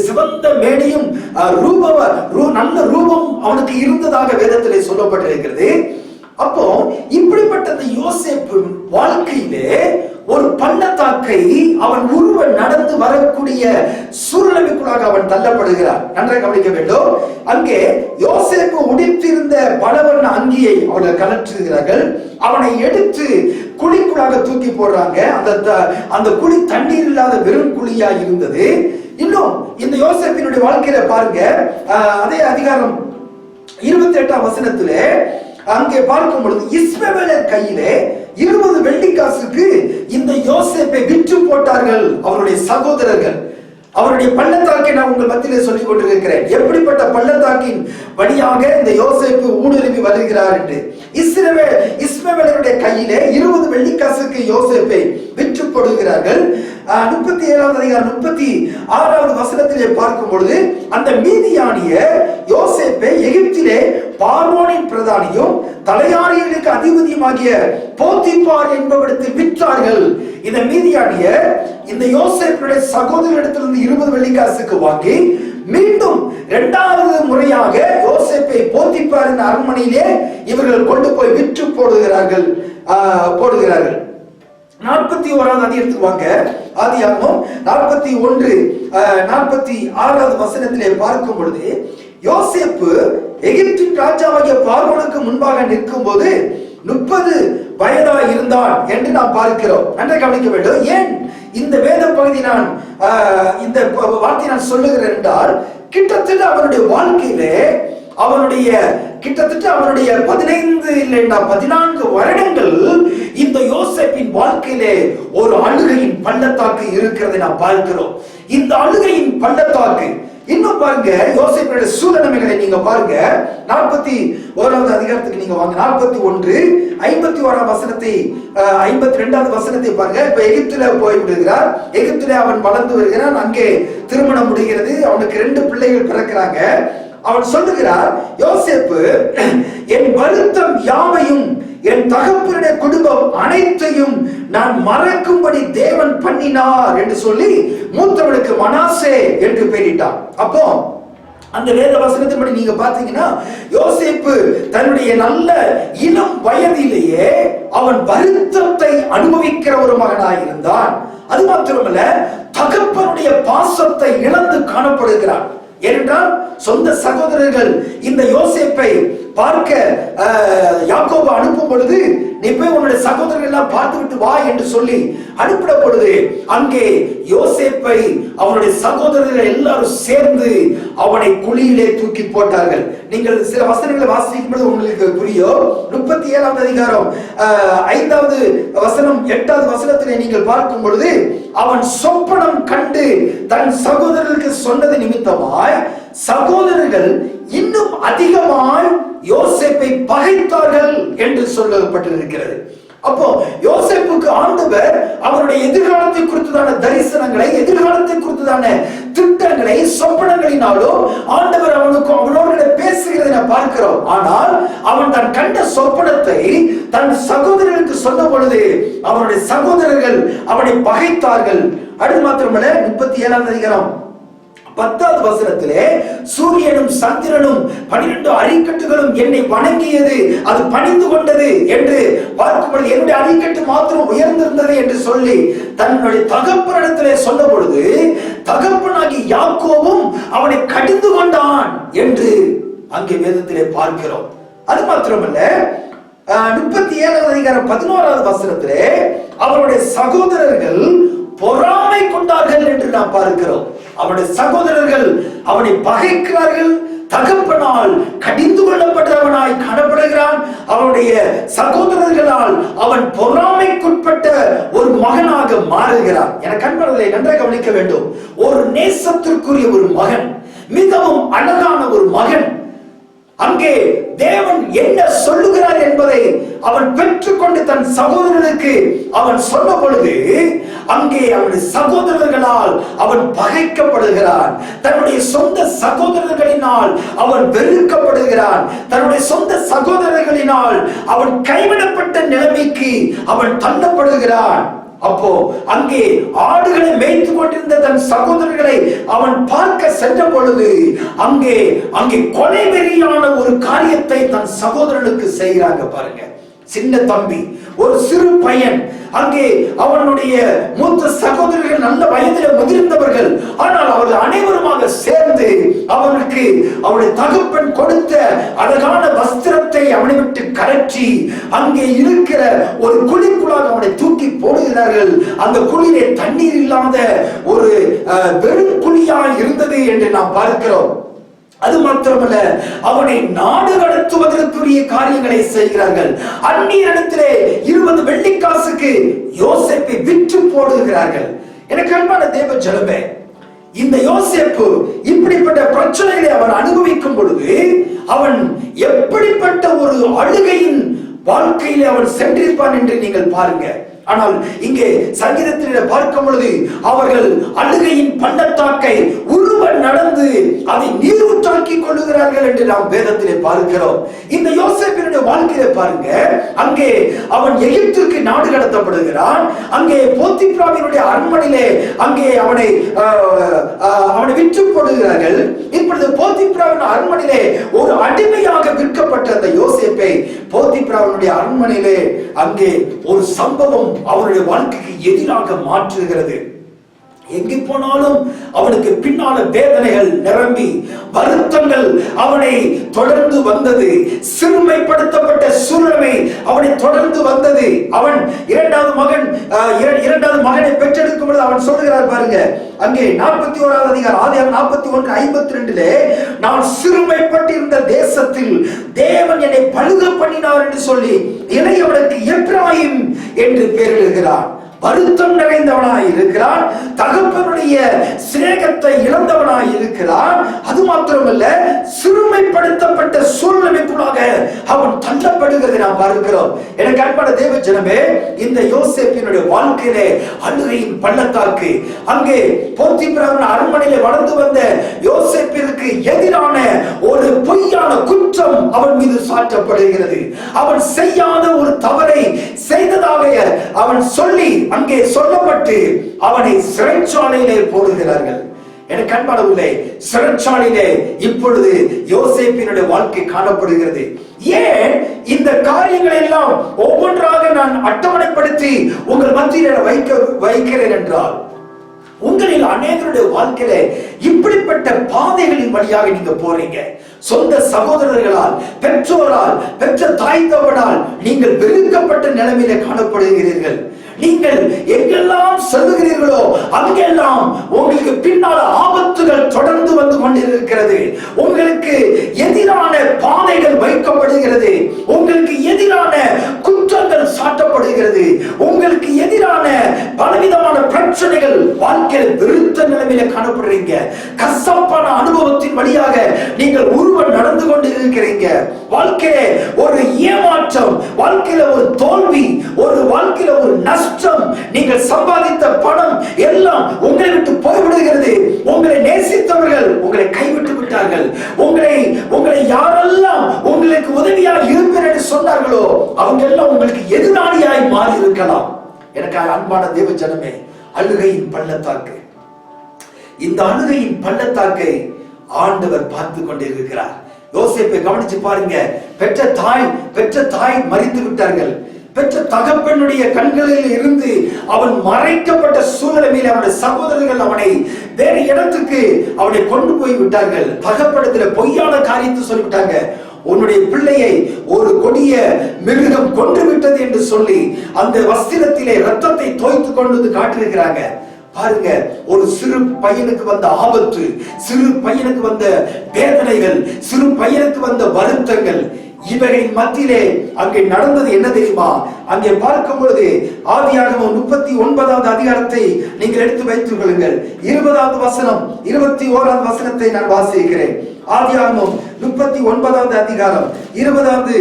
சிவந்த மேடையும் நல்ல ரூபம் அவனுக்கு இருந்ததாக வேதத்திலே சொல்லப்பட்டிருக்கிறது. அப்போ இப்படிப்பட்ட யோசேப்பு வாழ்க்கையிலே ஒரு பள்ளத்தாக்கை அவன் உருவ நடந்து வரக்கூடிய சூழ்நிலைக்குள்ளாக அவன் தள்ளப்படுகிறார். நன்றாக கவனிக்க வேண்டும். அங்கே யோசேப்பு உடுத்திருந்த பலவர்ண அங்கியை அவர்கள் கலற்றுகிறார்கள். அவனை எடுத்து குழிக்குள்ளாக தூக்கி போடுறாங்க. அந்த குழி தண்ணீர் இல்லாத வெறும் குழியா இருந்தது. இன்னும் இந்த யோசேப்பினுடைய வாழ்க்கையில பாருங்க, அதே அதிகாரம் 28 வசனத்திலே அங்கே பார்க்கும் பொழுது இஸ்மவேலர் கையிலே 20 வெள்ளிக்காசுக்கு இந்த யோசேப்பை விற்று போட்டார்கள் அவருடைய சகோதரர்கள். அவருடைய பள்ளத்தாக்கை நான் உங்கள் மத்தியிலே சொல்லிக் கொண்டிருக்கிறேன். எப்படிப்பட்ட பள்ளத்தாக்கின் வழியாக இந்த யோசேப்பு ஊடுருவி வருகிறார் என்று. இஸ்மவேலருடைய கையிலே 20 வெள்ளிக்காசுக்கு யோசேப்பை விற்று போடுகிறார்கள். 37 அதிகாரம் 36 வசனத்திலே பார்க்கும் பொழுது அந்த மீதியானிய யோசேப்பை எகிப்திலே பார்வோனின் பிரதானியும் தலையாரிகளுக்கு அதிபதியுமாகிய போத்திபார் என்பவரிடத்தில் விற்றார்கள். இந்த மீதியானிய இந்த யோசேப்புடைய சகோதரரிடத்திலிருந்து 20 வெள்ளிக்காசுக்கு வாங்கி மீண்டும் 2வது முறையாக யோசேப்பை போத்திபாரின் அரண்மனையிலே இவர்கள் கொண்டு போய் விற்று போடுகிறார்கள். 41வது அதிகாரத்துக்கு வாங்க. ஆதியாகமம் 41:46 வசனத்திலே பார்க்கும் பொழுது யோசேப்பு எகிப்தின் ராஜாவாகிய பார்வோனுக்கு முன்பாக நிற்கும் போது 30 வயதா இருந்தான் என்று நாம் பார்க்கிறோம். நன்றாக கவனிக்க வேண்டும். ஏன் இந்த வேத பகுதி இந்த வார்த்தை நான் சொல்லுகிறேன் என்றால், கிட்டத்தட்ட அவனுடைய வாழ்க்கையிலே அவனுடைய 15 இல்லைன்னா 14 வருடங்கள் இந்த யோசேப்பின் வாழ்க்கையிலே ஒரு அழுகையின் பள்ளத்தாக்கு இருக்கிறதை நாம் பார்க்கிறோம். இந்த அழுகையின் பள்ளத்தாக்கு இன்னும் பாருங்க, யோசேப்பினுடைய சூழ்நிலைகளை நீங்க பாருங்க. 41வது அதிகாரத்துக்கு நீங்க வாங்க. 41:51 வசனத்தை 52வது வசனத்தை பாருங்க. இப்ப எகிப்துல போய் விடுகிறார். எகிப்துல அவன் வளர்ந்து வருகிறான். அங்கே திருமணம் முடிகிறது. அவனுக்கு 2 பிள்ளைகள் பிறக்கிறாங்க. அவன் சொல்லுகிறார், யோசேப்பு என் வருத்தம் யாவையும் என் தகப்பனுடைய குடும்பம் அனைத்தையும் நான் மறக்கும்படி தேவன் பண்ணினார் என்று சொல்லி மூத்தவனுக்கு மனாசே என்று பெயரிட்டான். அப்போ அந்த வேத வசனத்தின்படி நீங்க பாத்தீங்கன்னா யோசேப்பு தன்னுடைய நல்ல இளம் வயதிலேயே அவன் வருத்தத்தை அனுபவிக்கிற ஒரு மகனாய் இருந்தான். அது மாத்திரமல்ல, தகப்பனுடைய பாசத்தை இழந்து காணப்படுகிறான். ஏனென்றால் சொந்த சகோதரர்கள் இந்த யோசேப்பை பார்க்க யாக்கோபு அனுப்பும் பொழுது, நீ போய் உன்னுடைய சகோதரர்கள் எல்லாம் பார்த்து விட்டு வா என்று சொல்லி அனுப்பிட பொழுது, அங்கே யோசேப்பை அவனுடைய சகோதரர்கள் எல்லாரும் சேர்ந்து அவனை குழியிலே தூக்கி போட்டார்கள். நீங்கள் சில வசனங்களை வாசிக்கும் பொழுது உங்களுக்கு புரியும். 37வது அதிகாரம் 5வது வசனம் 8வது வசனத்திலே நீங்கள் பார்க்கும் பொழுது, அவன் சொப்பனம் கண்டு தன் சகோதரர்களுக்கு சொன்னது நிமித்தமாய் சகோதரர்கள் இன்னும் அதிகமாய் யோசேப்பை பகைத்தார்கள் என்று சொல்லப்பட்டிருக்கிறது. அப்போ யோசேப்புக்கு ஆண்டவர் அவருடைய எதிர்காலத்தை குறித்ததான தரிசனங்களை, எதிர்காலத்தை குறித்ததான திட்டங்களை, சொப்பனங்களினாலும் ஆண்டவர் அவனோட பேசுகிறதை பார்க்கிறோம். ஆனால் அவன் தன் கண்ட சொப்பனத்தை தன் சகோதரர்களுக்கு சொன்ன பொழுது அவனுடைய சகோதரர்கள் அவனை பகைத்தார்கள். அது மாத்திரமல்ல, 37வது அதிகாரம் 10வது வசனத்திலே, சூரியனும் சந்திரனும் 12 அரிக்கட்டுகளும் என்னை வணங்கியது, அது பணிந்து கொண்டது என்று பார்க்கும்பொழுது என்னுடைய அரிக்கட்டு மாத்திரம் உயர்ந்திருந்தது என்று சொல்லி தன்னுடைய தகப்பனிடத்திலே சொன்ன பொழுது, தகப்பனாகி யாக்கோபும் அவனை கடிந்து கொண்டான் என்று அங்கே வேதத்திலே பார்க்கிறோம். அது மாத்திரமல்ல, 37வது அதிகாரம் 11வது வசனத்திலே அவருடைய சகோதரர்கள் பொறாமை கொண்டார்கள் என்று நாம் பார்க்கிறோம். அவருடைய சகோதரர்கள் அவனை பகைக்கிறார்கள். தகப்பனால் கடிந்து கொள்ளப்பட்டவனாய் காணப்படுகிறான். அவனுடைய சகோதரர்களால் அவன் பொறாமைக்குட்பட்ட ஒரு மகனாக மாறுகிறான். என கண்பர்களை நன்றாக கவனிக்க வேண்டும். ஒரு நேசத்திற்குரிய ஒரு மகன், மிகவும் அழகான ஒரு மகன். அங்கே தேவன் என்ன சொல்லுகிறார் என்பதை அவன் பெற்றுக்கொண்டு தன் சகோதரனுக்கு அவன் சொன்ன பொழுது அங்கே அவனுடைய சகோதரர்களால் அவன் பகைக்கப்படுகிறான். தன்னுடைய சொந்த சகோதரர்களினால் அவன் வெறுக்கப்படுகிறான். தன்னுடைய சொந்த சகோதரர்களினால் அவன் கைவிடப்பட்ட நிலைமைக்கு அவன் தள்ளப்படுகிறான். அப்போ அங்கே ஆடுகளை மேய்த்து கொண்டிருந்த தன் சகோதரர்களை அவன் பார்க்க சென்ற பொழுது அங்கே கொலை வெறியான ஒரு காரியத்தை தன் சகோதரனுக்கு செய்கிறாங்க. பாருங்க, சின்ன தம்பி, ஒரு சிறு பையன். அங்கே அவனுடைய மூத்த சகோதரர்கள் நல்ல வயதில் முதிர்ந்தவர்கள். ஆனால் அவர்கள் அனைவருமாக சேர்ந்து அவனுக்கு அவனுடைய தகப்பன் கொடுத்த அழகான வஸ்திரத்தை அவனை விட்டு கலற்றி அங்கே இருக்கிற ஒரு குழிக்குள்ளாக அவனை தூக்கி போடுகிறார்கள். அந்த குழியிலே தண்ணீர் இல்லாத ஒரு வெறும் குழியாக இருந்தது என்று நாம் பார்க்கிறோம். அது மாத்திரமல்ல, அவனை நாடு கடத்துவதற்குரிய காரியங்களை செய்கிறார்கள். அந்நியரிடத்திலே 20 வெள்ளிக்காசுக்கு யோசேப்பை விற்று போடுகிறார்கள். எனக்கு அன்பான தேவ ஜனமே, இந்த யோசேப்பு இப்படிப்பட்ட பிரச்சனைகளை அவன் அனுபவிக்கும் பொழுது அவன் எப்படிப்பட்ட ஒரு அழுகையின் வாழ்க்கையிலே அவன் சென்றிருப்பான் என்று நீங்கள் பாருங்க. ஆனால் இங்கே சங்கீதத்தில் பார்க்கும் பொழுது அவர்கள் அழுகையின் பள்ளத்தாக்கை உருவ நடந்து அதை நீரூற்றாக்கி கொள்ளுகிறார்கள் என்று நாம் வேதத்திலே பார்க்கிறோம். இந்த யோசேப்பினுடைய வாழ்க்கையிலே பாருங்க, அங்கே அவன் எகிப்துக்கு நாடு கடத்தப்படுகிறான். அங்கே போத்திப்ராவினுடைய அரண்மனையிலே அங்கே அவனை விற்று போடுகிறார்கள். இப்பொழுது போத்திப்ராவின் அரண்மனையிலே ஒரு அடிமையாக விற்கப்பட்ட அந்த யோசேப்பை போத்திப்ராவினுடைய அரண்மனையிலே அங்கே ஒரு சம்பவம் அவருடைய வாழ்க்கைக்கு எதிராக மாற்றுகிறது. எங்கே போனாலும் அவனுக்கு பின்னால வேதனைகள் நிரம்பி வருத்தங்கள் அவனை தொடர்ந்து வந்தது. சிறுமைப்படுத்தப்பட்ட சூழ்நிலை அவனை தொடர்ந்து வந்தது. அவன் இரண்டாவது மகனை பெற்றெடுக்கும் பொழுது அவன் சொல்லுகிறார் பாருங்க, அங்கே 41வது அதிகாரம் ஆதியாகமம் 41:52 நான் சிறுமைப்பட்டிருந்த தேசத்தில் தேவன் என்னை பழுக பண்ணினார் என்று சொல்லி இளையவனுக்கு எப்ராயிம் என்று பெயரிடுகிறான். வருத்தம் நிறைந்தவனாய் இருக்கிறான். தகப்பனுடைய சிநேகத்தை இழந்தவனாய் இருக்கிறான். அது மாத்திரமல்ல, சிறுமைப்படுத்தப்பட்ட சூழ்நிலைக்குள்ளாக அவன் தள்ளப்படுகிறதை நாம் பார்க்கிறோம். எனக்கு அன்பான தேவ ஜனமே, இந்த யோசேப்பினுடைய வாழ்க்கையிலே அழுகையின் பள்ளத்தாக்கு, அங்கே போத்திப்ராவின் அரண்மனையிலே வளர்ந்து வந்த யோசேப்பிற்கு எதிரான ஒரு பொய்யான குற்றம் அவன் மீது சாட்டப்படுகிறது. அவன் செய்யாத ஒரு தவறை செய்ததாக அவன் சொல்லி அங்கே சொல்லப்பட்டு அவனை சிறைச்சாலையிலே போடுகிறார்கள். எனக்கு அன்பானவர்களே, சிறைச்சாலையிலே இப்பொழுது யோசேப்பினுடைய வாழ்க்கை காணப்படுகிறது. ஏன் இந்த காரியங்களை எல்லாம் ஒவ்வொன்றாக நான் அட்டவணைப்படுத்தி உங்கள் மத்தியில் வைக்கிறேன் என்றால், உங்களில் அநேகருடைய வாழ்க்கையில இப்படிப்பட்ட பாதைகளின் வழியாக நீங்க போறீங்க. சொந்த சகோதரர்களால், பெற்றோரால், பெற்ற தாய் தகவனால் நீங்கள் வெறுக்கப்பட்ட நிலைமையில காணப்படுகிறீர்கள். நீங்கள் எங்கெல்லாம் செல்லுகிறீர்களோ அங்கெல்லாம் உங்களுக்கு பின்னால் ஆபத்துகள் தொடர்ந்து வந்து கொண்டிருக்கிறது. உங்களுக்கு எதிரான பாதைகள் வைக்கப்படுகிறது. உங்களுக்கு எதிரான குற்றங்கள் சாட்டப்படுகிறது. உங்களுக்கு எதிரான பலவிதமான பிரச்சனைகள் வாழ்க்கையில் வெறுத்த நிலைமையில காணப்படுறீங்க. கசப்பான அனுபவத்தின் வழியாக நீங்கள் உருவம் நடந்து கொண்டு இருக்கிறீங்க. வாழ்க்கையில ஒரு ஏமாற்றம், வாழ்க்கையில ஒரு தோல்வி, ஒரு வாழ்க்கையில ஒரு நஷ்டம், நீங்கள் சம்பாதித்த பணம் எல்லாம் உங்களை விட்டு போய்விடுகிறது. உங்களை நேசித்தவர்கள் உங்களை கைவிட்டு விட்டார்கள். உங்களை யாரெல்லாம் உங்களுக்கு உதவியாக இருப்பேன் என்று சொன்னார்களோ அவங்க எல்லாம் உங்களுக்கு எதிராளியாய் மாறி இருக்கலாம். எனக்கு அன்பான தேவ ஜனமே, அழுகையின் பள்ளத்தாக்கு, இந்த அழுகையின் பள்ளத்தாக்கை ஆண்டவர் பார்த்து கொண்டிருக்கிறார். யோசேப்பை கவனிச்சு பாருங்க. பெற்ற தாய் மரித்து விட்டார்கள். பெற்ற தகப்பனுடைய கண்களில் இருந்து அவன் மறைக்கப்பட்ட சூழ்நிலையில் அவனுடைய சகோதரர்கள் அவனை வேறு இடத்துக்கு அவனை கொண்டு போய் விட்டார்கள். தகப்பனத்தில் பொய்யான காரியத்தை சொல்லிவிட்டாங்க. உன்னுடைய பிள்ளையை ஒரு கொடிய மிருகம் கொன்றுவிட்டது என்று சொல்லி அந்த வஸ்திரத்திலே ரத்தத்தை தோய்த்து கொண்டு காட்டியிருக்கிறாங்க. பாருங்க, ஒரு சிறு பையனுக்கு வந்த ஆபத்து, சிறு பையனுக்கு வந்த வேதனைகள், சிறு பையனுக்கு வந்த வருத்தங்கள், இவரின் மத்தியிலே அங்கே நடந்தது என்ன தெரியுமா? அங்கே பார்க்கும் பொழுது ஆதியாகமம் 39வது அதிகாரத்தை நீங்கள் எடுத்து வைத்துக் கொள்ளுங்கள். 20வது வசனம் 21வது வசனத்தை நான் வாசிக்கிறேன். ஆதியாகமம் 39வது அதிகாரம் 20வது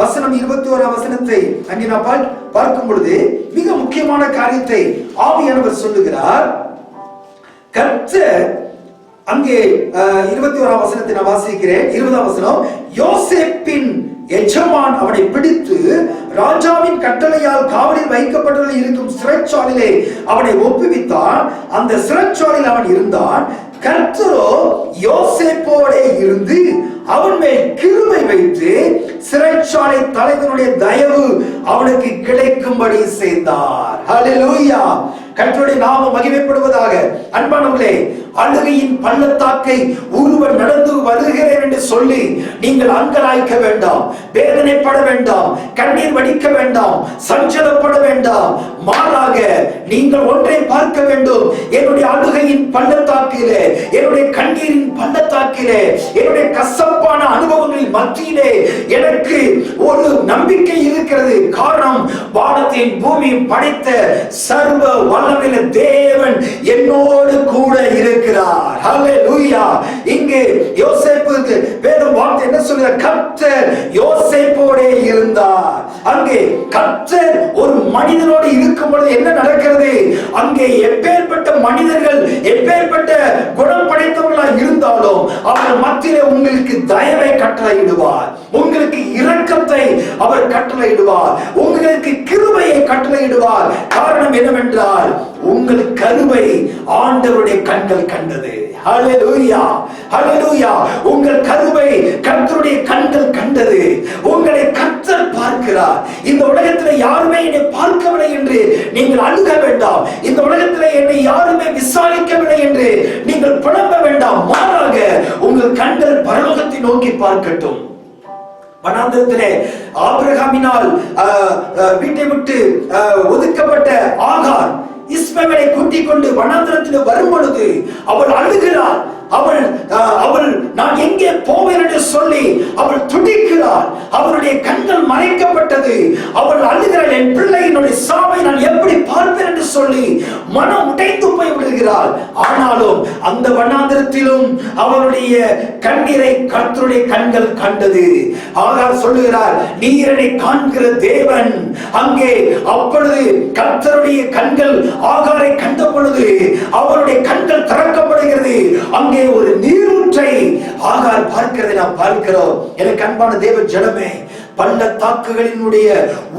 வசனம் 21வது வசனத்தை அங்கே நான் பார்க்கும் பொழுது மிக முக்கியமான காரியத்தை ஆவியானவர் சொல்லுகிறார். கர்த்தர் அங்கே 21வது வசனத்தை நான் வாசிக்கிறேன். 20வது வசனம், யோசேப்பின் எஜமான் அவனை பிடித்து ராஜாவின் கட்டளையால் காவலில் வைக்கப்பட்டுள்ள இருக்கும் சிறைச்சாலையிலே அவனை ஒப்புவித்தான். அந்த சிறைச்சாலையில் அவன் இருந்தான். கர்த்தரோ யோசேப்போடே இருந்து அவன் மேல் கிருபை வைத்து சிறைச்சாலை தலைவனுடைய தயவு அவனுக்கு கிடைக்கும்படி செய்தார். ஹல்லேலூயா! கர்த்தருடைய நாமம் மகிமைப்படுவதாக. அன்பானவர்களே, அழுகையின் பள்ளத்தாக்கை ஒருவர் நடந்து வருகிறேன் என்று சொல்லி நீங்கள் அங்கலாய்க்க வேண்டாம், வேதனைப்பட வேண்டாம், கண்ணீர் வடிக்க வேண்டாம், சஞ்சலப்பட வேண்டாம். மாறாக நீங்கள் ஒன்றை பார்க்க வேண்டும். என்னுடைய அழுகையின் பள்ளத்தாக்கிலே, என்னுடைய கண்ணீரின் பள்ளத்தாக்கிலே, என்னுடைய கசப்பான அனுபவங்களின் மத்தியிலே எனக்கு ஒரு நம்பிக்கை இருக்கிறது. காரணம், வானத்தையும் பூமியும் படைத்த சர்வ வல்லமையுள்ள தேவன் என்னோடு கூட இருக்கிறார். ஹல்லேலூயா! இங்கே யோசேப்புக்கு வேதம் வார்த்தை என்ன சொல்லுது? கர்த்தர் யோசேப்போடே இருந்தார். அங்கே கர்த்தர் ஒரு மனிதனோடு இருக்கும் பொழுது என்ன நடக்கிறது? அங்கே எப்பேற்பட்ட மனிதர்கள், எப்பேற்பட்ட குணம் படைத்தவர்களாக இருந்தாலும் அவர் மத்தியிலே உங்களுக்கு தயவை கட்டளையிடுவார், உங்களுக்கு இரக்கத்தை அவர் கட்டளையிடுவார், உங்களுக்கு கிருபையை கட்டளையிடுவார். காரணம் என்னவென்றால் உங்கள் கருவை ஆண்டவருடைய கண்கள் கண்டது. ஹல்லேலூயா! ஹல்லேலூயா! உங்கள் கருவை கர்த்தருடைய கண்கள் கண்டது. உங்களை கர்த்தர் பார்க்கிறார். இந்த உலகத்தில் யாருமே என்னை பார்க்கவில்லை என்று நீங்கள் அழுக வேண்டாம். இந்த உலகத்தில் என்னை யாருமே விசாரிக்கவில்லை என்று நீங்கள் புலம்ப வேண்டாம். மாறாக உங்கள் கண்கள் பரலோகத்தை நோக்கி பார்க்கட்டும். வனாந்தரத்திலே ஆபிரகாமினால் வீட்டை விட்டு ஒதுக்கப்பட்ட ஆகார் இஸ்மவேலை கூட்டிக் கொண்டு வனாந்தரத்தில் வரும் பொழுது அவள் அழுகிறாள். அவள் நான் எங்கே போவேன் என்று சொல்லி அவள் துடிக்கிறாள். அவளுடைய கண்கள் மறைக்கப்பட்டது. அவள் அழுகிறாள், என் பிள்ளையினுடைய சாவை நான் எப்படி பார்ப்பேன் என்று சொல்லி மனம் உடைந்து போய் விடுகிறாள். ஆனாலும் அந்த வனாந்தரத்திலும் அவளுடைய கண்ணீரை கர்த்தருடைய கண்கள் கண்டது. ஆகார் சொல்லுகிறார், நீர் என்னை காண்கிற தேவன். அங்கே அப்பொழுது கர்த்தருடைய கண்கள் ஆகாரை கண்ட பொழுது அவருடைய கண்கள் திறக்கப்படுகிறது. அங்கே ஒரு நீரூற்றை ஆகார் பார்க்கிறதை நாம் பார்க்கிறோம். எனக்கு அன்பான தேவ ஜனமே, பள்ளத்தாக்குகளினுடைய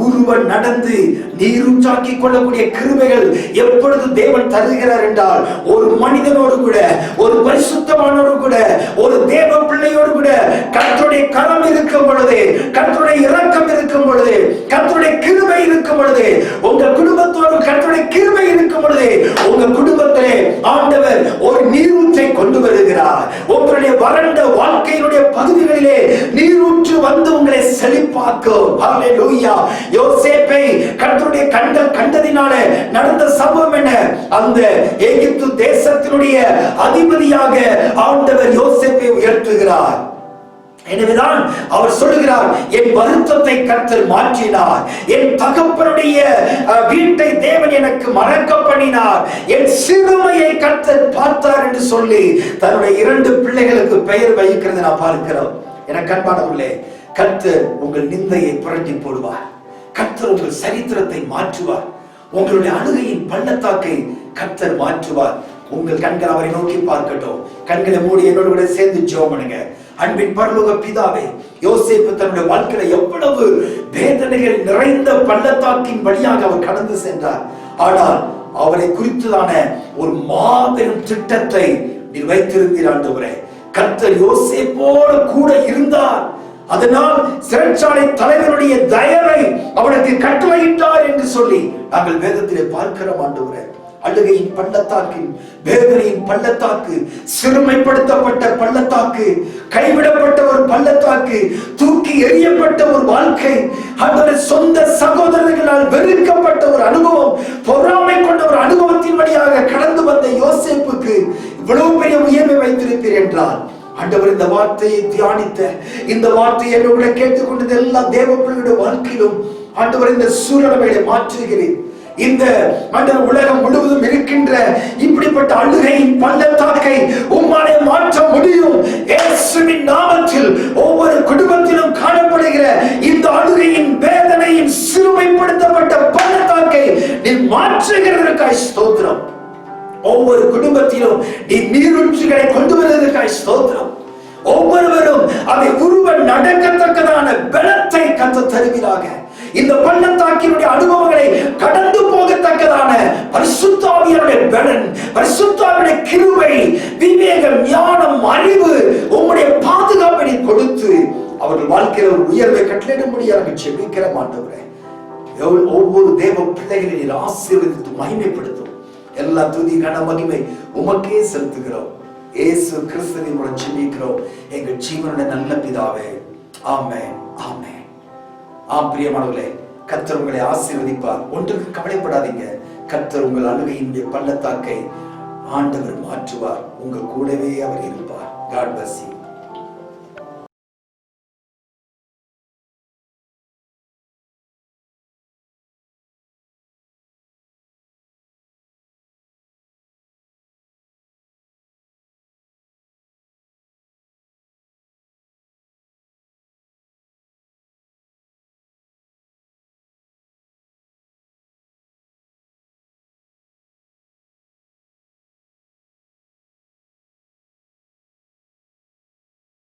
உருவ நடந்து நீரூற்றாக்கி கொள்ளக்கூடிய கிருபைகள் எப்பொழுது தேவன் தருகிறார் என்றால், ஒரு மனிதனோடு கூட, ஒரு பரிசுத்தமானோடு கூட, ஒரு தேவ பிள்ளையோடு கூட கர்த்தருடைய கரம் இருக்கும் பொழுது, கர்த்தருடைய இரக்கம் இருக்கும் பொழுது, கர்த்தருடைய கிருபை இருக்கும் பொழுது, உங்க குடும்பத்தோடு கர்த்தருடைய கிருபை இருக்கும் பொழுது உங்க குடும்பத்திலே ஆண்டவர் ஒரு நீரூற்றை கொண்டு வருகிறார். உங்களுடைய வறண்ட வாழ்க்கையினுடைய பகுதிகளிலே நீரூற்று வந்து உங்களை செழிப்பாக்கும். ஹல்லேலூயா! யோசேப்பை கர்த்தருடைய கண்கள் கண்டதினாலே நடந்த சம்பவம் என்ன? அந்த எகிப்து தேசத்தினுடைய அதிபதியாக ஆண்டவர் யோசேப்பை உயர்த்துகிறார். எனவேதான் அவர் சொல்லுகிறார், என் வருத்தத்தை கர்த்தர் மாற்றினார், என் தகப்பனுடைய வீட்டை தேவன் எனக்கு மறக்க பண்ணினார், என் சிறுமையை கர்த்தர் பார்த்தார் என்று சொல்லி தன்னுடைய 2 பிள்ளைகளுக்கு பெயர் வைக்கிறது நான் பார்க்கிறோம். எனக்கு அன்பானவர்களே, கர்த்தர் உங்கள் நிந்தையை புரட்டி போடுவார். கர்த்தர் உங்கள் சரித்திரத்தை மாற்றுவார். உங்களுடைய அழுகையின் பள்ளத்தாக்கை கர்த்தர் மாற்றுவார். உங்கள் கண்கள் அவரை நோக்கி பார்க்கட்டும். கண்களை மூடி என்னோடு கூட சேர்ந்து ஜெபம் பண்ணுங்க. அன்பின் பரலோக பிதாவே, யோசேப்பு தன்னுடைய வாழ்க்கையில எவ்வளவு வேதனைகள் நிறைந்த பள்ளத்தாக்கின் வழியாக அவர் கடந்து சென்றார். ஆனால் அவரை குறித்ததான ஒரு மாபெரும் திட்டத்தை நீ வைத்திருந்தீர் ஆண்டவரே. கர்த்தர் யோசேப்போடு கூட இருந்தார். அதனால் சிறைச்சாலை தலைவனுடைய தயவை அவனுக்கு கட்டளையிட்டார் என்று சொல்லி நாங்கள் வேதத்திலே பார்க்கிறோம் ஆண்டவரே. அழுகையின் பள்ளத்தாக்கின், வேதனையின் பள்ளத்தாக்கு, சிறுமைப்படுத்தப்பட்ட பள்ளத்தாக்கு, கைவிடப்பட்ட ஒரு பள்ளத்தாக்கு, தூக்கி எறியப்பட்ட ஒரு வாழ்க்கை, அவரது சொந்த சகோதரர்களால் வெறுக்கப்பட்ட ஒரு அனுபவம், பொறாமை கொண்ட ஒரு அனுபவத்தின் வழியாக கடந்து வந்த யோசேப்புக்கு இவ்வளவு பெரிய உயர்வை வைத்திருப்பீர் என்றால், ஆண்டவர் இந்த வார்த்தையை தியானித்த, இந்த வார்த்தையை என்னோட கேட்டுக்கொண்டது எல்லா தேவ பிள்ளைகளுடைய வாழ்க்கையிலும் ஆண்டவர் இந்த சூழலை மாற்றுகிறேன். இந்த உலகம் முழுவதும் இருக்கின்ற இப்படிப்பட்ட அழுகையின் பள்ளத்தாக்கை உம்மாலே மாற்ற முடியும். இயேசுவின் நாமத்தில் ஒவ்வொரு குடும்பத்திலும் காணப்படுகிற இந்த அழுகையின், வேதனையின், சிறுமைப்படுத்தப்பட்ட பள்ளத்தாக்கை நீ மாற்றுகிறதற்காய் ஸ்தோத்திரம். ஒவ்வொரு குடும்பத்திலும் நீ நீரூற்றுகளை கொண்டு வருவதற்காய் ஸ்தோத்திரம். ஒவ்வொருவரும் அதை உருவ நடக்கத்தக்கதான பலத்தை கர்த்தர் தருவீராக. இந்த பள்ளத்தாக்கினுடைய அனுபவங்களை கடந்து போகத்தக்கதான பரிசுத்த ஆவியானவருடைய பலன், பரிசுத்த ஆவியானவருடைய கிருபை, விவேகம், ஞானம், அறிவு, உம்முடைய பாதுகாப்பை கொடுத்து அவர்கள் வாழ்க்கையில் ஒரு உயர்வை கட்டளையிடும்படியாக ஜெபிக்கிற ஆண்டவரே. ஒவ்வொரு தேவ பிள்ளைகளை நீர் ஆசீர்வதித்து மகிமைப்படுத்தும். எல்லா துதி கன மகிமை உமக்கே செலுத்துகிறோம். இயேசு கிறிஸ்துவின் மூலம் ஜெபிக்கிறோம் எங்கள் ஜீவனுடைய நல்ல பிதாவே. ஆமென், ஆமென். பிரியமானவர்களே, கர்த்தர் உங்களை ஆசீர்வதிப்பார். ஒன்றுக்கு கவலைப்படாதீங்க. கர்த்தர் உங்கள் அழுகையினுடைய பள்ளத்தாக்கை ஆண்டவர் மாற்றுவார். உங்க கூடவே அவர் இருப்பார். God bless you.